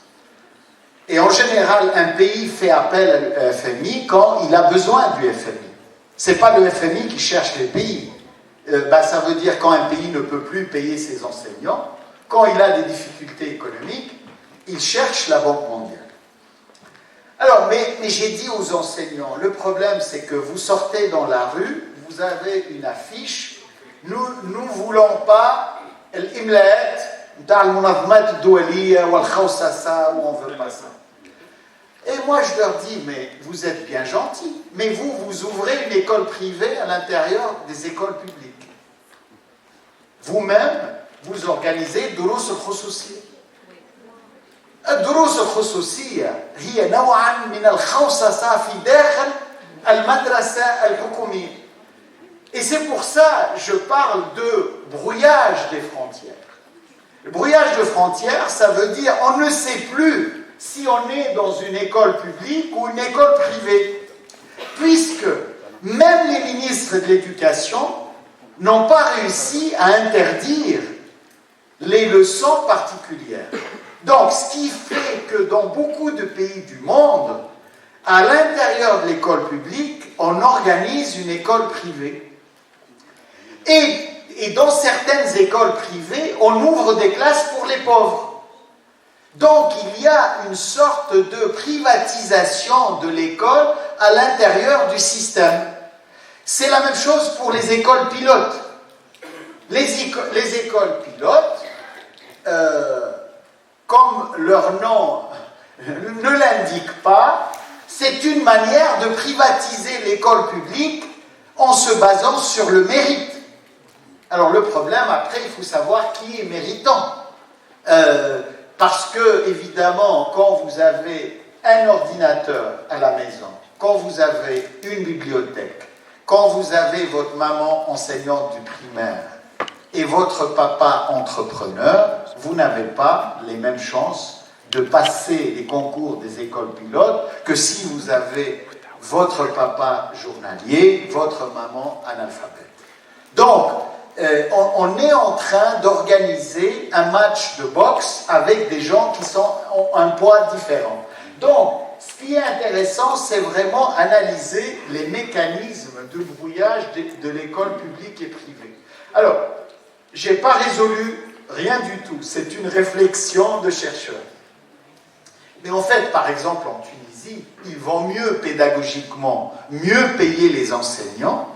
Et en général, un pays fait appel au FMI quand il a besoin du FMI. Ce n'est pas le FMI qui cherche les pays. Ça veut dire quand un pays ne peut plus payer ses enseignants, quand il a des difficultés économiques, il cherche la Banque mondiale. Alors, mais j'ai dit aux enseignants, le problème c'est que vous sortez dans la rue, vous avez une affiche, nous ne voulons pas l'imlaat, al-munazzamat doualiya ou al-khawsasa, ou on ne veut pas ça. Et moi je leur dis, mais vous êtes bien gentils, mais vous ouvrez une école privée à l'intérieur des écoles publiques. Vous-même, vous organisez دروس الخصوصية. الدروس الخصوصية هي نوعا من الخوصصة في داخل المدرسة الحكومية. Et c'est pour ça que je parle de brouillage des frontières. Le brouillage de frontières, ça veut dire on ne sait plus si on est dans une école publique ou une école privée. Puisque même les ministres de l'Éducation n'ont pas réussi à interdire les leçons particulières. Donc, ce qui fait que dans beaucoup de pays du monde, à l'intérieur de l'école publique, on organise une école privée. Et dans certaines écoles privées, on ouvre des classes pour les pauvres. Donc, il y a une sorte de privatisation de l'école à l'intérieur du système. C'est la même chose pour les écoles pilotes. Les écoles pilotes, comme leur nom ne l'indique pas, c'est une manière de privatiser l'école publique en se basant sur le mérite. Alors le problème, après, il faut savoir qui est méritant. Parce que, évidemment, quand vous avez un ordinateur à la maison, quand vous avez une bibliothèque, quand vous avez votre maman enseignante du primaire et votre papa entrepreneur, vous n'avez pas les mêmes chances de passer les concours des écoles pilotes que si vous avez votre papa journalier, votre maman analphabète. Donc, on est en train d'organiser un match de boxe avec des gens qui ont un poids différent. Donc, ce qui est intéressant, c'est vraiment analyser les mécanismes de brouillage de l'école publique et privée. Alors, je n'ai pas résolu rien du tout, c'est une réflexion de chercheurs. Mais en fait, par exemple, en Tunisie, il vaut mieux pédagogiquement, mieux payer les enseignants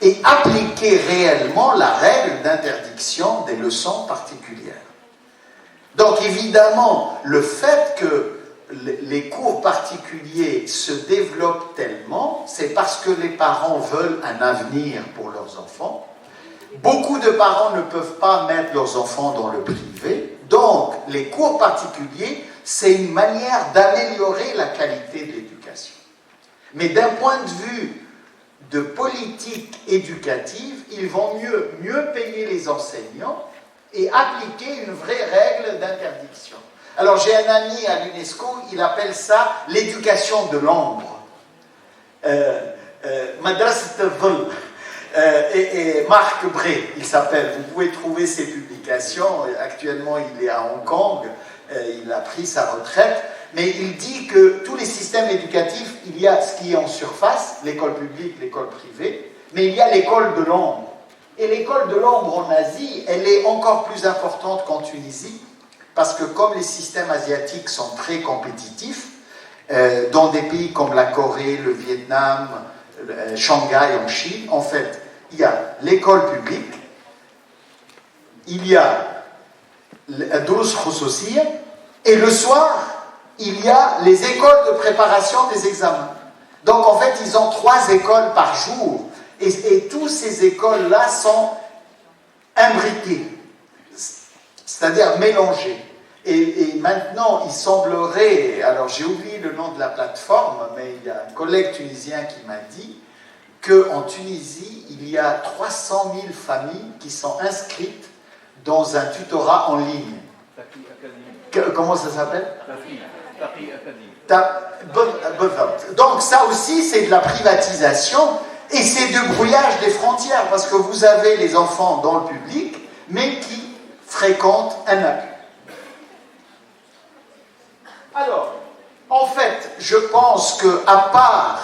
et appliquer réellement la règle d'interdiction des leçons particulières. Donc évidemment, le fait que les cours particuliers se développent tellement, c'est parce que les parents veulent un avenir pour leurs enfants. Beaucoup de parents ne peuvent pas mettre leurs enfants dans le privé, donc les cours particuliers, c'est une manière d'améliorer la qualité de l'éducation. Mais d'un point de vue de politique éducative, il vaut mieux payer les enseignants et appliquer une vraie règle d'interdiction. Alors j'ai un ami à l'UNESCO, il appelle ça l'éducation de l'ombre. Madrasat al-Dhul. Et Marc Bré, il s'appelle. Vous pouvez trouver ses publications. Actuellement, il est à Hong Kong. Il a pris sa retraite. Mais il dit que tous les systèmes éducatifs, il y a ce qui est en surface, l'école publique, l'école privée, mais il y a l'école de l'ombre. Et l'école de l'ombre en Asie, elle est encore plus importante qu'en Tunisie, parce que comme les systèmes asiatiques sont très compétitifs, dans des pays comme la Corée, le Vietnam, Shanghai en Chine, en fait, il y a l'école publique, il y a le Durus Khususiyya, et le soir, il y a les écoles de préparation des examens. Donc en fait, ils ont 3 écoles par jour, et toutes ces écoles-là sont imbriquées, c'est-à-dire mélangées. Et maintenant, il semblerait, alors j'ai oublié le nom de la plateforme, mais il y a un collègue tunisien qui m'a dit qu'en Tunisie, il y a 300 000 familles qui sont inscrites dans un tutorat en ligne. Comment ça s'appelle? Donc ça aussi, c'est de la privatisation et c'est du brouillage des frontières, parce que vous avez les enfants dans le public, mais qui fréquentent un appui. Alors, en fait, je pense qu'à part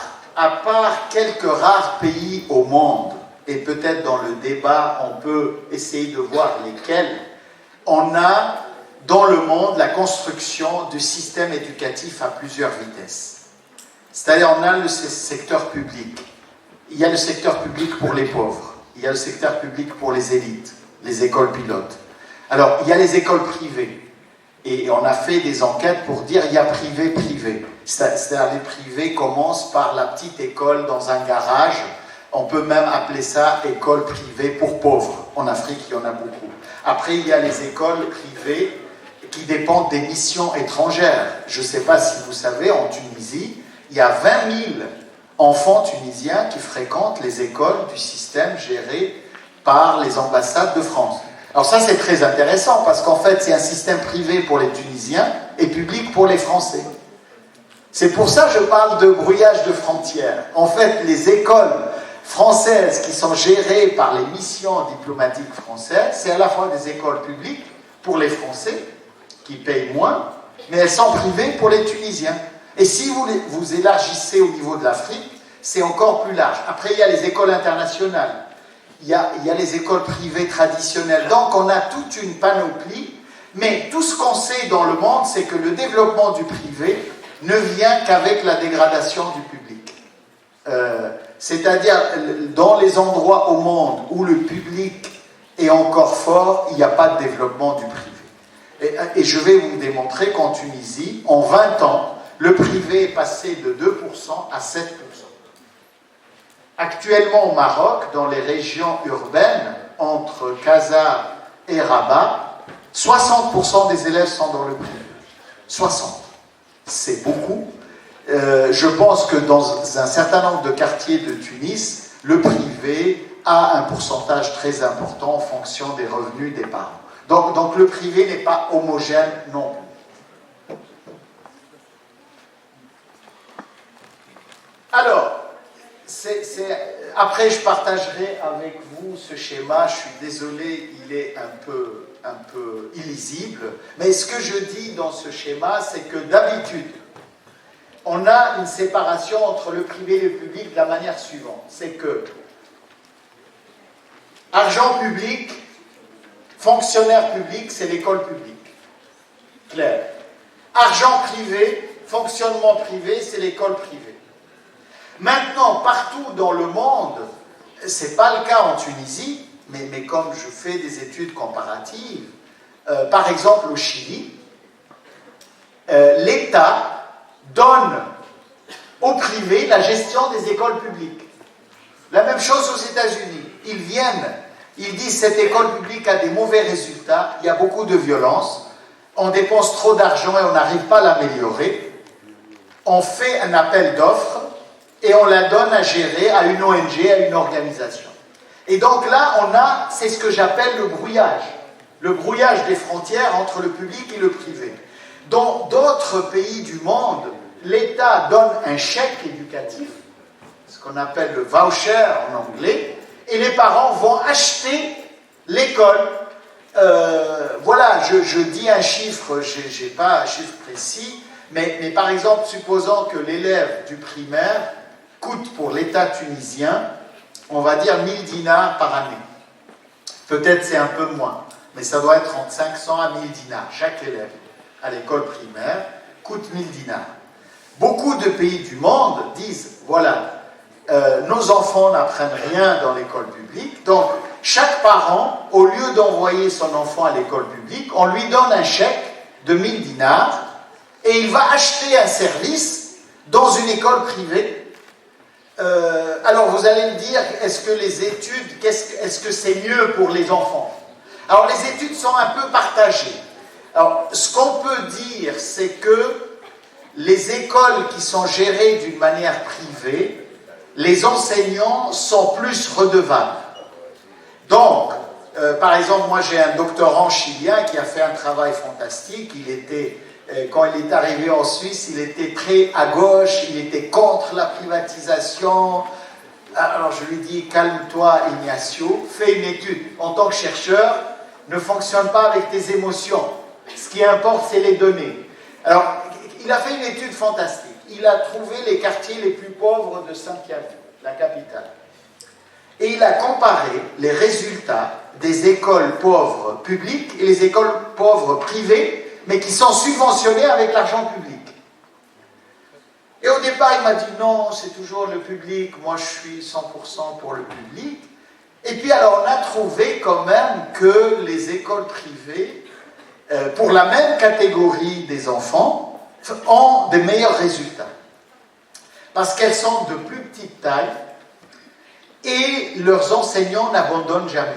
quelques rares pays au monde, et peut-être dans le débat, on peut essayer de voir lesquels, on a dans le monde la construction du système éducatif à plusieurs vitesses. C'est-à-dire, on a le secteur public. Il y a le secteur public pour les pauvres. Il y a le secteur public pour les élites, les écoles pilotes. Alors, il y a les écoles privées. Et on a fait des enquêtes pour dire il y a privé. C'est-à-dire les privés commencent par la petite école dans un garage. On peut même appeler ça école privée pour pauvres. En Afrique, il y en a beaucoup. Après, il y a les écoles privées qui dépendent des missions étrangères. Je ne sais pas si vous savez, en Tunisie, il y a 20 000 enfants tunisiens qui fréquentent les écoles du système géré par les ambassades de France. Alors ça, c'est très intéressant, parce qu'en fait, c'est un système privé pour les Tunisiens et public pour les Français. C'est pour ça que je parle de brouillage de frontières. En fait, les écoles françaises qui sont gérées par les missions diplomatiques françaises, c'est à la fois des écoles publiques pour les Français, qui payent moins, mais elles sont privées pour les Tunisiens. Et si vous élargissez au niveau de l'Afrique, c'est encore plus large. Après, il y a les écoles internationales. Il y a les écoles privées traditionnelles. Donc, on a toute une panoplie. Mais tout ce qu'on sait dans le monde, c'est que le développement du privé ne vient qu'avec la dégradation du public. C'est-à-dire, dans les endroits au monde où le public est encore fort, il n'y a pas de développement du privé. Et je vais vous démontrer qu'en Tunisie, en 20 ans, le privé est passé de 2% à 7%. Actuellement au Maroc, dans les régions urbaines, entre Casa et Rabat, 60% des élèves sont dans le privé. 60. C'est beaucoup. je pense que dans un certain nombre de quartiers de Tunis, le privé a un pourcentage très important en fonction des revenus des parents. Donc le privé n'est pas homogène non plus. Alors, après je partagerai avec vous ce schéma, je suis désolé, il est un peu illisible, mais ce que je dis dans ce schéma, c'est que d'habitude, on a une séparation entre le privé et le public de la manière suivante. C'est que argent public, fonctionnaire public, c'est l'école publique. Clair. Argent privé, fonctionnement privé, c'est l'école privée. Maintenant, partout dans le monde, ce n'est pas le cas en Tunisie, mais comme je fais des études comparatives, par exemple au Chili, l'État donne au privé la gestion des écoles publiques. La même chose aux États-Unis. Ils viennent, ils disent cette école publique a des mauvais résultats, il y a beaucoup de violence, on dépense trop d'argent et on n'arrive pas à l'améliorer. On fait un appel d'offres et on la donne à gérer à une ONG, à une organisation. Et donc là, c'est ce que j'appelle le brouillage des frontières entre le public et le privé. Dans d'autres pays du monde, l'État donne un chèque éducatif, ce qu'on appelle le voucher en anglais, et les parents vont acheter l'école. Voilà, je dis un chiffre, je n'ai pas un chiffre précis, mais par exemple, supposons que l'élève du primaire coûte pour l'État tunisien, on va dire 1000 dinars par année. Peut-être c'est un peu moins, mais ça doit être entre 500 à 1000 dinars. Chaque élève à l'école primaire coûte 1000 dinars. Beaucoup de pays du monde disent, voilà, nos enfants n'apprennent rien dans l'école publique, donc chaque parent, au lieu d'envoyer son enfant à l'école publique, on lui donne un chèque de 1000 dinars et il va acheter un service dans une école privée. Alors vous allez me dire, est-ce que les études, est-ce que c'est mieux pour les enfants? Alors les études sont un peu partagées. Alors ce qu'on peut dire, c'est que les écoles qui sont gérées d'une manière privée, les enseignants sont plus redevables. Donc, par exemple, moi j'ai un doctorant chilien qui a fait un travail fantastique. Quand il est arrivé en Suisse, il était très à gauche, il était contre la privatisation. Alors je lui dis, calme-toi Ignacio, fais une étude. En tant que chercheur, ne fonctionne pas avec tes émotions. Ce qui importe, c'est les données. Alors, il a fait une étude fantastique. Il a trouvé les quartiers les plus pauvres de Santiago, la capitale. Et il a comparé les résultats des écoles pauvres publiques et les écoles pauvres privées, mais qui sont subventionnés avec l'argent public. Et au départ, il m'a dit non, c'est toujours le public, moi je suis 100% pour le public. Et puis alors, on a trouvé quand même que les écoles privées, pour la même catégorie des enfants, ont des meilleurs résultats. Parce qu'elles sont de plus petite taille et leurs enseignants n'abandonnent jamais.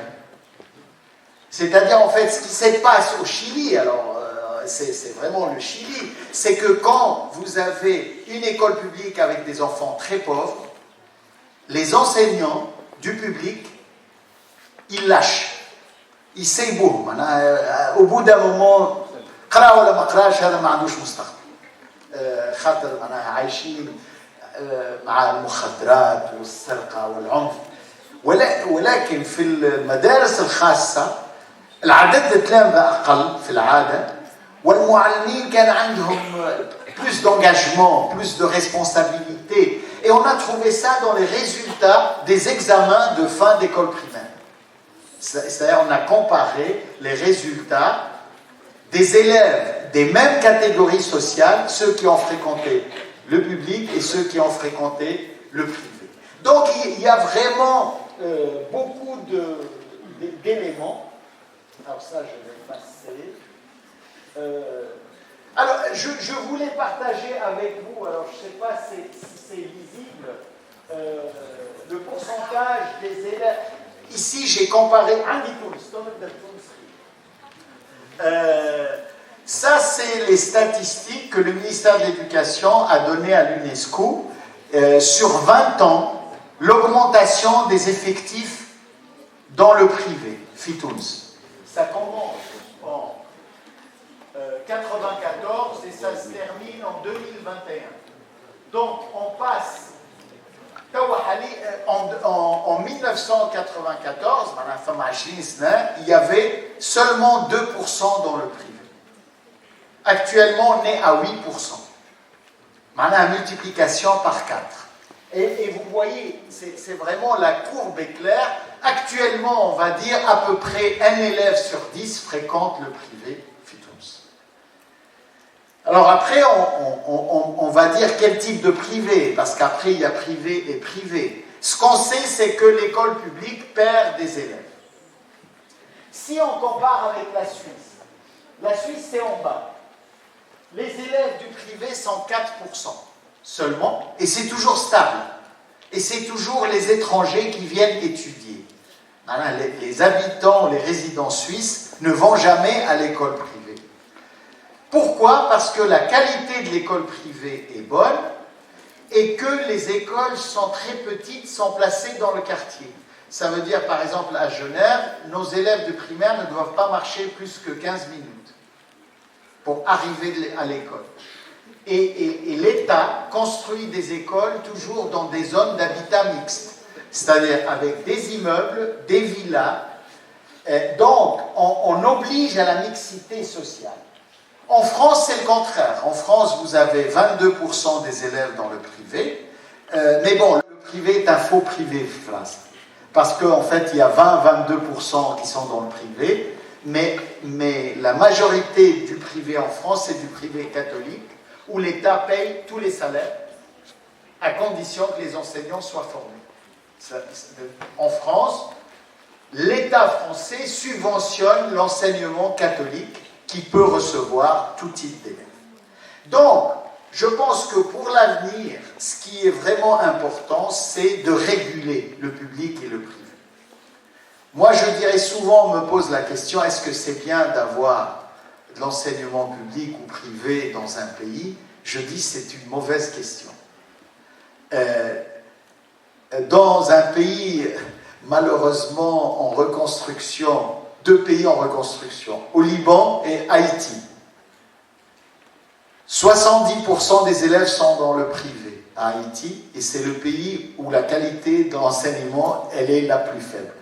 C'est-à-dire, en fait, ce qui se passe au Chili, alors c'est vraiment le Chili, c'est que quand vous avez une école publique avec des enfants très pauvres, les enseignants du public, ils lâchent. Ils s'ébouent. Au bout d'un moment, قرأ ولا ما قراش هذا ما عندوش مستقبل. خاطر معناها عايشين مع المخدرات والسرقة والعنف. ولكن في المدارس الخاصة العدد التلامذة أقل في العادة والمعلمين كان عندهم plus d'engagement, plus de responsabilité. Et on a trouvé ça dans les résultats des examens de fin d'école primaire. C'est-à-dire on a comparé les résultats des élèves des mêmes catégories sociales, ceux qui ont fréquenté le public et ceux qui ont fréquenté le privé. Donc il y a vraiment beaucoup d'éléments. Alors ça, je vais passer. Alors, je voulais partager avec vous, alors je ne sais pas si c'est visible, le pourcentage des élèves. Ici, j'ai comparé Ça, c'est les statistiques que le ministère de l'Éducation a données à l'UNESCO sur 20 ans, l'augmentation des effectifs dans le privé, Fitouns. Ça commence en 94 et ça se termine en 2021. Donc, on passe en 1994, il y avait seulement 2% dans le privé. Actuellement, on est à 8%. Une multiplication par 4. Et vous voyez, c'est vraiment, la courbe est claire. Actuellement, on va dire à peu près un élève sur 10 fréquente le privé Fitouns. Alors après, on va dire quel type de privé, parce qu'après, il y a privé et privé. Ce qu'on sait, c'est que l'école publique perd des élèves. Si on compare avec la Suisse c'est en bas. Les élèves du privé sont 4% seulement, et c'est toujours stable. Et c'est toujours les étrangers qui viennent étudier. Les habitants, les résidents suisses ne vont jamais à l'école privée. Pourquoi? Parce que la qualité de l'école privée est bonne et que les écoles sont très petites, sont placées dans le quartier. Ça veut dire, par exemple, à Genève, nos élèves de primaire ne doivent pas marcher plus que 15 minutes pour arriver à l'école. Et l'État construit des écoles toujours dans des zones d'habitat mixte, c'est-à-dire avec des immeubles, des villas. Donc, on oblige à la mixité sociale. En France, c'est le contraire. En France, vous avez 22% des élèves dans le privé. Mais bon, le privé est un faux privé, parce qu'en fait, il y a 20-22% qui sont dans le privé. Mais la majorité du privé en France, c'est du privé catholique, où l'État paye tous les salaires, à condition que les enseignants soient formés. En France, l'État français subventionne l'enseignement catholique qui peut recevoir tout type d'élèves. Donc, je pense que pour l'avenir, ce qui est vraiment important, c'est de réguler le public et le privé. Moi, je dirais souvent, on me pose la question, est-ce que c'est bien d'avoir de l'enseignement public ou privé dans un pays? Je dis, c'est une mauvaise question. Dans un pays, malheureusement, en reconstruction, 2 pays en reconstruction, au Liban et Haïti, 70% des élèves sont dans le privé à Haïti, et c'est le pays où la qualité de l'enseignement, elle est la plus faible.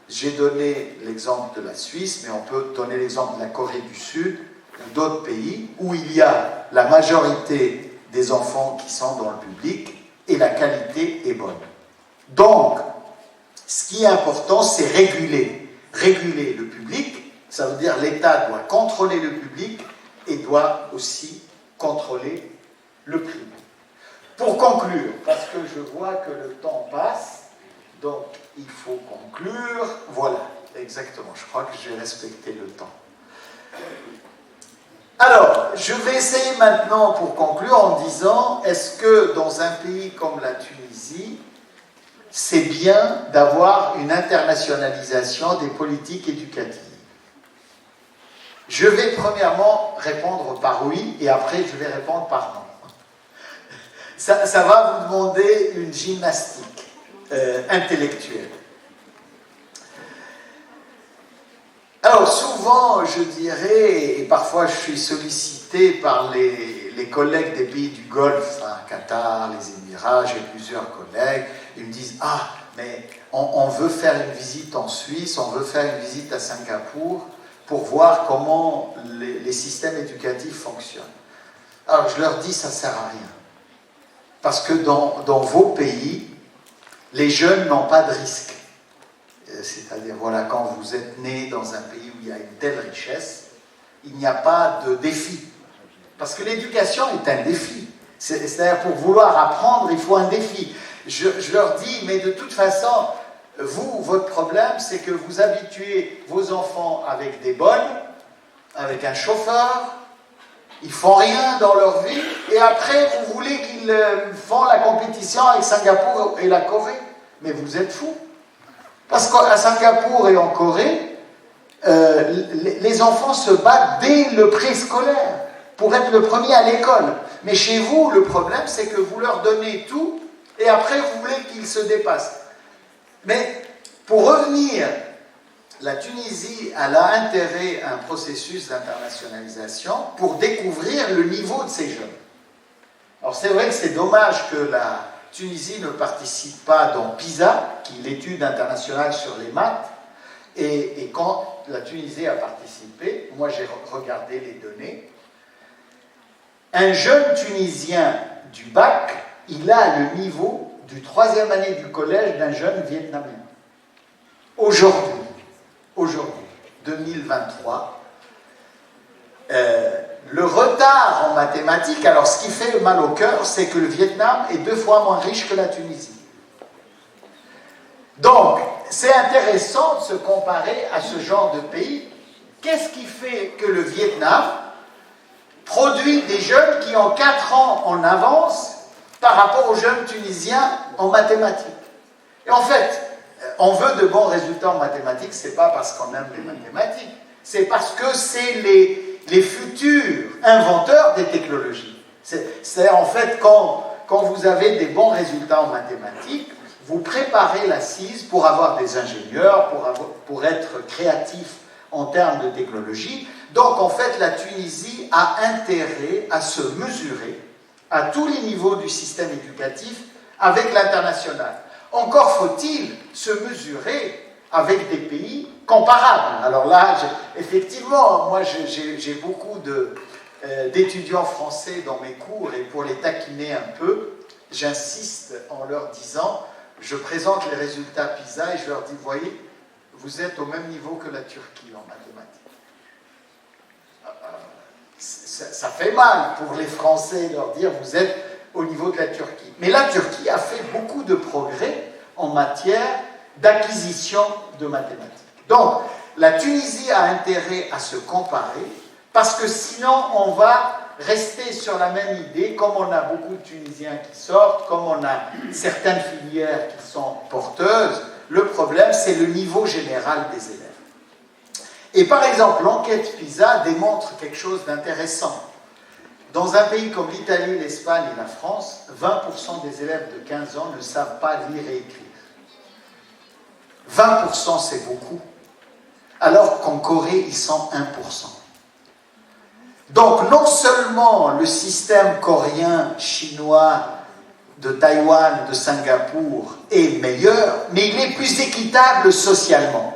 J'ai donné l'exemple de la Suisse, mais on peut donner l'exemple de la Corée du Sud ou d'autres pays où il y a la majorité des enfants qui sont dans le public et la qualité est bonne. Donc, ce qui est important, c'est réguler. Réguler le public, ça veut dire l'État doit contrôler le public et doit aussi contrôler le privé. Pour conclure, parce que je vois que le temps passe, donc il faut conclure. Voilà, exactement, je crois que j'ai respecté le temps. Alors, je vais essayer maintenant pour conclure en disant, est-ce que dans un pays comme la Tunisie, c'est bien d'avoir une internationalisation des politiques éducatives? Je vais premièrement répondre par oui et après je vais répondre par non. Ça va vous demander une gymnastique intellectuelle. Alors souvent, je dirais, et parfois je suis sollicité par les collègues des pays du Golfe, Qatar, les Émirats, j'ai plusieurs collègues, ils me disent « Ah, mais on veut faire une visite en Suisse, on veut faire une visite à Singapour pour voir comment les systèmes éducatifs fonctionnent. » Alors je leur dis « Ça ne sert à rien. Parce que dans vos pays, les jeunes n'ont pas de risque. C'est-à-dire, voilà, quand vous êtes né dans un pays où il y a une telle richesse, il n'y a pas de défi. Parce que l'éducation est un défi. C'est-à-dire, pour vouloir apprendre, il faut un défi. Je leur dis, mais de toute façon, vous, votre problème, c'est que vous habituez vos enfants avec des bonnes, avec un chauffeur, ils font rien dans leur vie, et après, vous voulez qu'ils font la compétition avec Singapour et la Corée. Mais vous êtes fous. Parce qu'à Singapour et en Corée, les enfants se battent dès le préscolaire pour être le premier à l'école. Mais chez vous, le problème, c'est que vous leur donnez tout et après, vous voulez qu'ils se dépassent. Mais pour revenir, la Tunisie, elle a intérêt à un processus d'internationalisation pour découvrir le niveau de ces jeunes. Alors c'est vrai que c'est dommage que la Tunisie ne participe pas dans PISA, qui est l'étude internationale sur les maths, et quand la Tunisie a participé, moi j'ai regardé les données, un jeune Tunisien du bac, il a le niveau du 3e année du collège d'un jeune Vietnamien. Aujourd'hui, 2023, le retard en mathématiques, alors ce qui fait mal au cœur, c'est que le Vietnam est 2 fois moins riche que la Tunisie. Donc, c'est intéressant de se comparer à ce genre de pays. Qu'est-ce qui fait que le Vietnam produit des jeunes qui ont 4 ans en avance par rapport aux jeunes Tunisiens en mathématiques? Et en fait, on veut de bons résultats en mathématiques, c'est pas parce qu'on aime les mathématiques, c'est parce que c'est les futurs inventeurs des technologies. C'est-à-dire, en fait, quand vous avez des bons résultats en mathématiques, vous préparez l'assise pour avoir des ingénieurs, pour être créatif en termes de technologie. Donc, en fait, la Tunisie a intérêt à se mesurer à tous les niveaux du système éducatif avec l'international. Encore faut-il se mesurer avec des pays comparables. Alors là, effectivement, moi j'ai beaucoup d'étudiants français dans mes cours et pour les taquiner un peu, j'insiste en leur disant, je présente les résultats PISA et je leur dis, voyez, vous êtes au même niveau que la Turquie en mathématiques. Ça fait mal pour les Français de leur dire, vous êtes au niveau de la Turquie. Mais la Turquie a fait beaucoup de progrès en matière d'acquisition de mathématiques. Donc, la Tunisie a intérêt à se comparer, parce que sinon, on va rester sur la même idée, comme on a beaucoup de Tunisiens qui sortent, comme on a certaines filières qui sont porteuses. Le problème, c'est le niveau général des élèves. Et par exemple, l'enquête PISA démontre quelque chose d'intéressant. Dans un pays comme l'Italie, l'Espagne et la France, 20% des élèves de 15 ans ne savent pas lire et écrire. 20%, c'est beaucoup. Alors qu'en Corée, ils sont 1%. Donc, non seulement le système coréen, chinois, de Taïwan, de Singapour est meilleur, mais il est plus équitable socialement.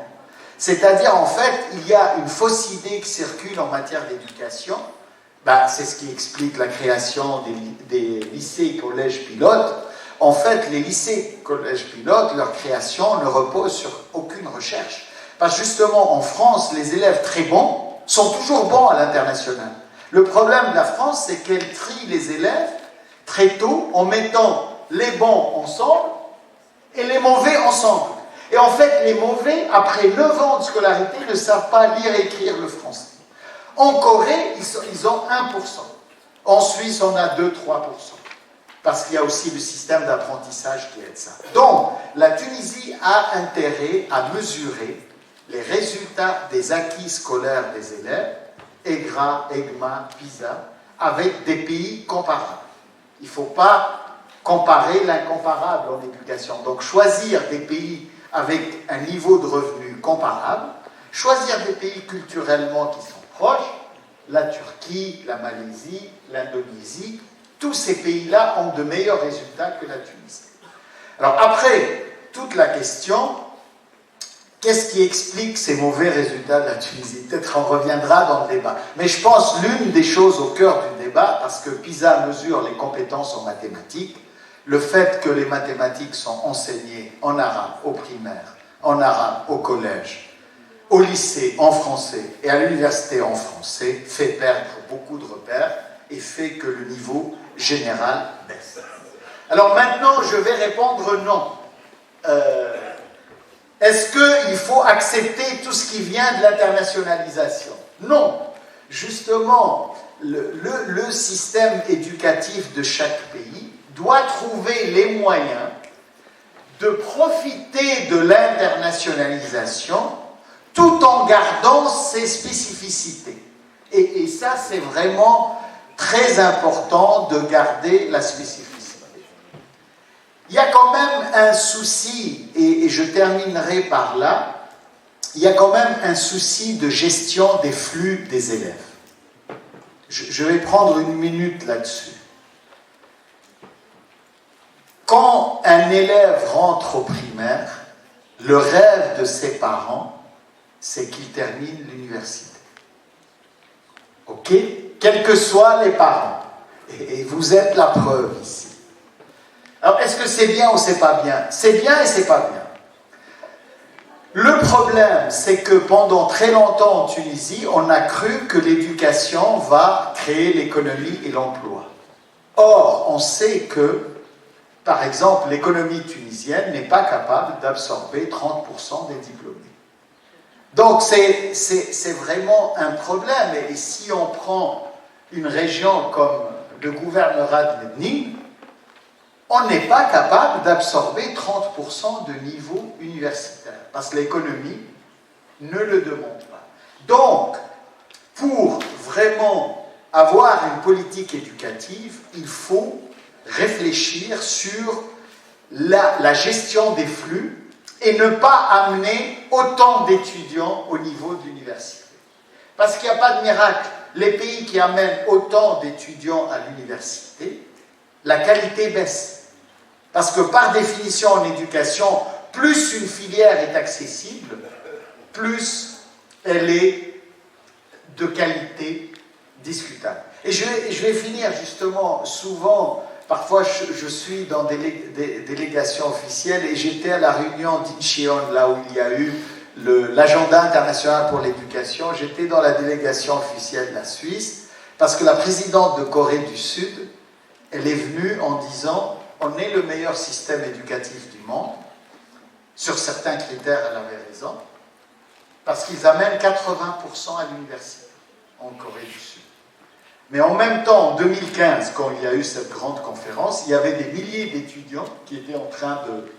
C'est-à-dire, en fait, il y a une fausse idée qui circule en matière d'éducation. C'est ce qui explique la création des lycées et collèges pilotes. En fait, les lycées et collèges pilotes, leur création ne repose sur aucune recherche. Parce que justement, en France, les élèves très bons sont toujours bons à l'international. Le problème de la France, c'est qu'elle trie les élèves très tôt en mettant les bons ensemble et les mauvais ensemble. Et en fait, les mauvais, après 9 ans de scolarité, ne savent pas lire et écrire le français. En Corée, ils ont 1%. En Suisse, on a 2-3%. Parce qu'il y a aussi le système d'apprentissage qui aide ça. Donc, la Tunisie a intérêt à mesurer les résultats des acquis scolaires des élèves, EGRA, EGMA, PISA, avec des pays comparables. Il ne faut pas comparer l'incomparable en éducation. Donc, choisir des pays avec un niveau de revenu comparable, choisir des pays culturellement qui sont proches, la Turquie, la Malaisie, l'Indonésie, tous ces pays-là ont de meilleurs résultats que la Tunisie. Alors après, toute la question, qu'est-ce qui explique ces mauvais résultats de la Tunisie? Peut-être on reviendra dans le débat. Mais je pense l'une des choses au cœur du débat, parce que PISA mesure les compétences en mathématiques, le fait que les mathématiques sont enseignées en arabe au primaire, en arabe au collège, au lycée en français et à l'université en français fait perdre beaucoup de repères et fait que le niveau général baisse. Alors maintenant, je vais répondre non. Est-ce qu'il faut accepter tout ce qui vient de l'internationalisation? Non. Justement, le système éducatif de chaque pays doit trouver les moyens de profiter de l'internationalisation tout en gardant ses spécificités. Et ça, c'est vraiment très important de garder la spécificité. Il y a quand même un souci, et je terminerai par là, il y a quand même un souci de gestion des flux des élèves. Je vais prendre une minute là-dessus. Quand un élève rentre au primaire, le rêve de ses parents, c'est qu'il termine l'université. Ok? Quels que soient les parents. Et vous êtes la preuve ici. Alors, est-ce que c'est bien ou c'est pas bien? C'est bien et c'est pas bien. Le problème, c'est que pendant très longtemps en Tunisie, on a cru que l'éducation va créer l'économie et l'emploi. Or, on sait que, par exemple, l'économie tunisienne n'est pas capable d'absorber 30% des diplômés. Donc, c'est vraiment un problème. Et si on prend une région comme le gouvernorat de Medellín, on n'est pas capable d'absorber 30% de niveau universitaire, parce que l'économie ne le demande pas. Donc, pour vraiment avoir une politique éducative, il faut réfléchir sur la gestion des flux et ne pas amener autant d'étudiants au niveau de l'université. Parce qu'il n'y a pas de miracle. Les pays qui amènent autant d'étudiants à l'université, la qualité baisse. Parce que par définition en éducation, plus une filière est accessible, plus elle est de qualité discutable. Et je vais finir justement, souvent, parfois je suis dans des délégations officielles et j'étais à la réunion d'Incheon, là où il y a eu l'agenda international pour l'éducation. J'étais dans la délégation officielle de la Suisse parce que la présidente de Corée du Sud, elle est venue en disant on est le meilleur système éducatif du monde. Sur certains critères, elle avait raison, parce qu'ils amènent 80% à l'université en Corée du Sud. Mais en même temps, en 2015, quand il y a eu cette grande conférence, il y avait des milliers d'étudiants qui étaient en train de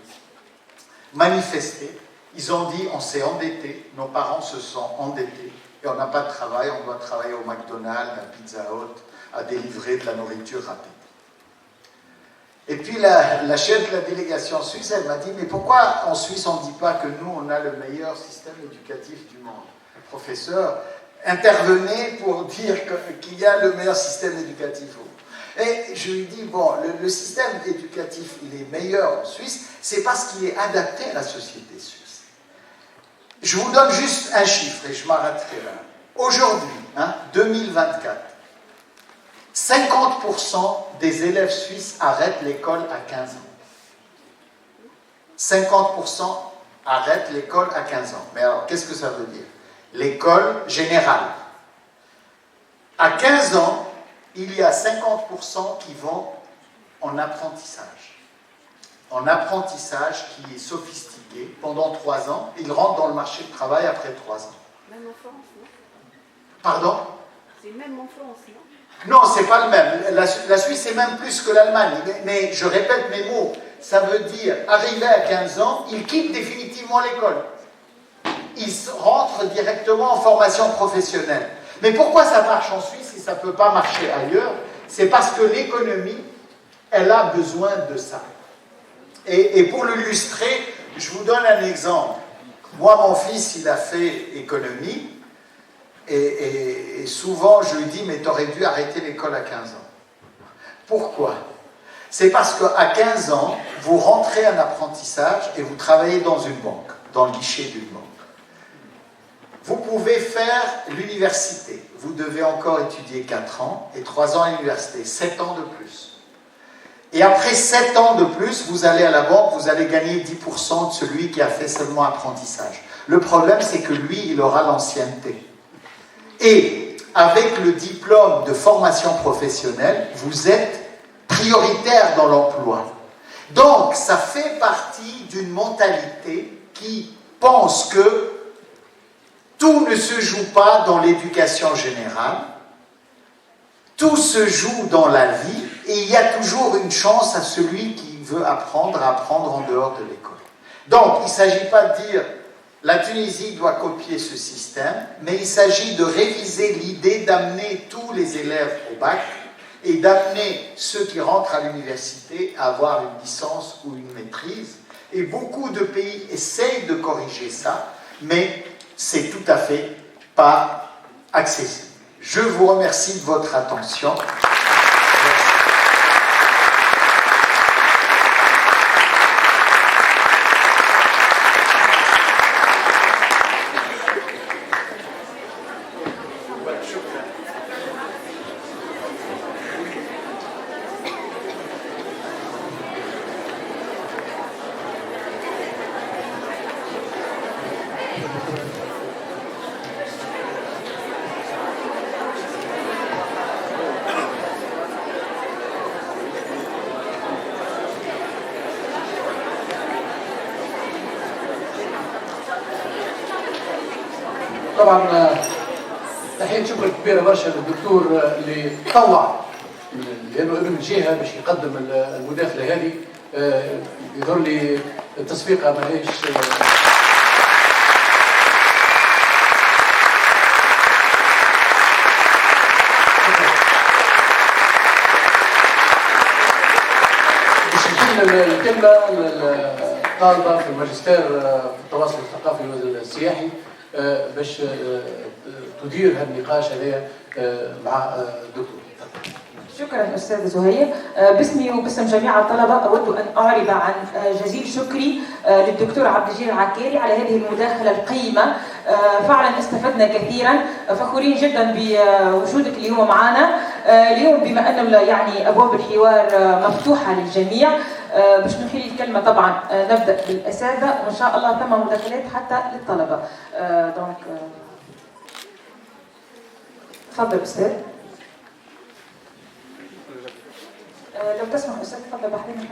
manifester. Ils ont dit, on s'est endettés, nos parents se sont endettés, et on n'a pas de travail, on doit travailler au McDonald's, à Pizza Hut, à délivrer de la nourriture rapide. Et puis la chef de la délégation suisse, elle m'a dit, mais pourquoi en Suisse on ne dit pas que nous, on a le meilleur système éducatif du monde? Professeur, intervenez pour dire qu'il y a le meilleur système éducatif. Et je lui dis, bon, le système éducatif, il est meilleur en Suisse, c'est parce qu'il est adapté à la société suisse. Je vous donne juste un chiffre et je m'arrêterai là. Aujourd'hui, 2024, 50% des élèves suisses arrêtent l'école à 15 ans. 50% arrêtent l'école à 15 ans. Mais alors, qu'est-ce que ça veut dire? L'école générale. À 15 ans, il y a 50% qui vont en apprentissage. En apprentissage qui est sophistiqué pendant 3 ans. Ils rentrent dans le marché du travail après 3 ans. Même en France, non? Pardon? C'est même en France, non? Non, c'est pas le même. La Suisse, c'est même plus que l'Allemagne. Mais je répète mes mots. Ça veut dire, arrivé à 15 ans, ils quittent définitivement l'école. Ils rentrent directement en formation professionnelle. Mais pourquoi ça marche en Suisse et ça ne peut pas marcher ailleurs? C'est parce que l'économie, elle a besoin de ça. Et pour l'illustrer, je vous donne un exemple. Moi, mon fils, il a fait économie. Et souvent, je lui dis, mais tu aurais dû arrêter l'école à 15 ans. Pourquoi? C'est parce qu'à 15 ans, vous rentrez en apprentissage et vous travaillez dans une banque, dans le guichet d'une banque. Vous pouvez faire l'université. Vous devez encore étudier 4 ans et 3 ans à l'université, 7 ans de plus. Et après 7 ans de plus, vous allez à la banque, vous allez gagner 10% de celui qui a fait seulement apprentissage. Le problème, c'est que lui, il aura l'ancienneté. Et avec le diplôme de formation professionnelle, vous êtes prioritaire dans l'emploi. Donc, ça fait partie d'une mentalité qui pense que tout ne se joue pas dans l'éducation générale, tout se joue dans la vie, et il y a toujours une chance à celui qui veut apprendre à apprendre en dehors de l'école. Donc, il ne s'agit pas de dire La Tunisie doit copier ce système, mais il s'agit de réviser l'idée d'amener tous les élèves au bac et d'amener ceux qui rentrent à l'université à avoir une licence ou une maîtrise. Et beaucoup de pays essayent de corriger ça, mais c'est tout à fait pas accessible. Je vous remercie de votre attention. طبعا تحية شكر كبيرة برشا للدكتور اللي طوع لأنه ابن جهة باش يقدم المداخلة هذه. يظهر لي التصفيقة ماهيش باش يدينا الكلمة الطالبة في الماجستير في التواصل الثقافي والسياحي باش تدير هذا النقاش هذا مع الدكتور. شكرا أستاذ زهير. باسمي وباسم جميع الطلبة أود أن أعرب عن جزيل شكري للدكتور عبد الجليل العكاري على هذه المداخلة القيمة. فعلا استفدنا كثيرا، فخورين جدا بوجودك اليوم معنا اليوم، بما أنه يعني أبواب الحوار مفتوحة للجميع. باش نحيل الكلمة طبعا نبدأ بالأساتذة وإن شاء الله ثم مداخلات حتى للطلبة. دونك تفضل أستاذ. لو تسمح أستاذ تفضل بعدين.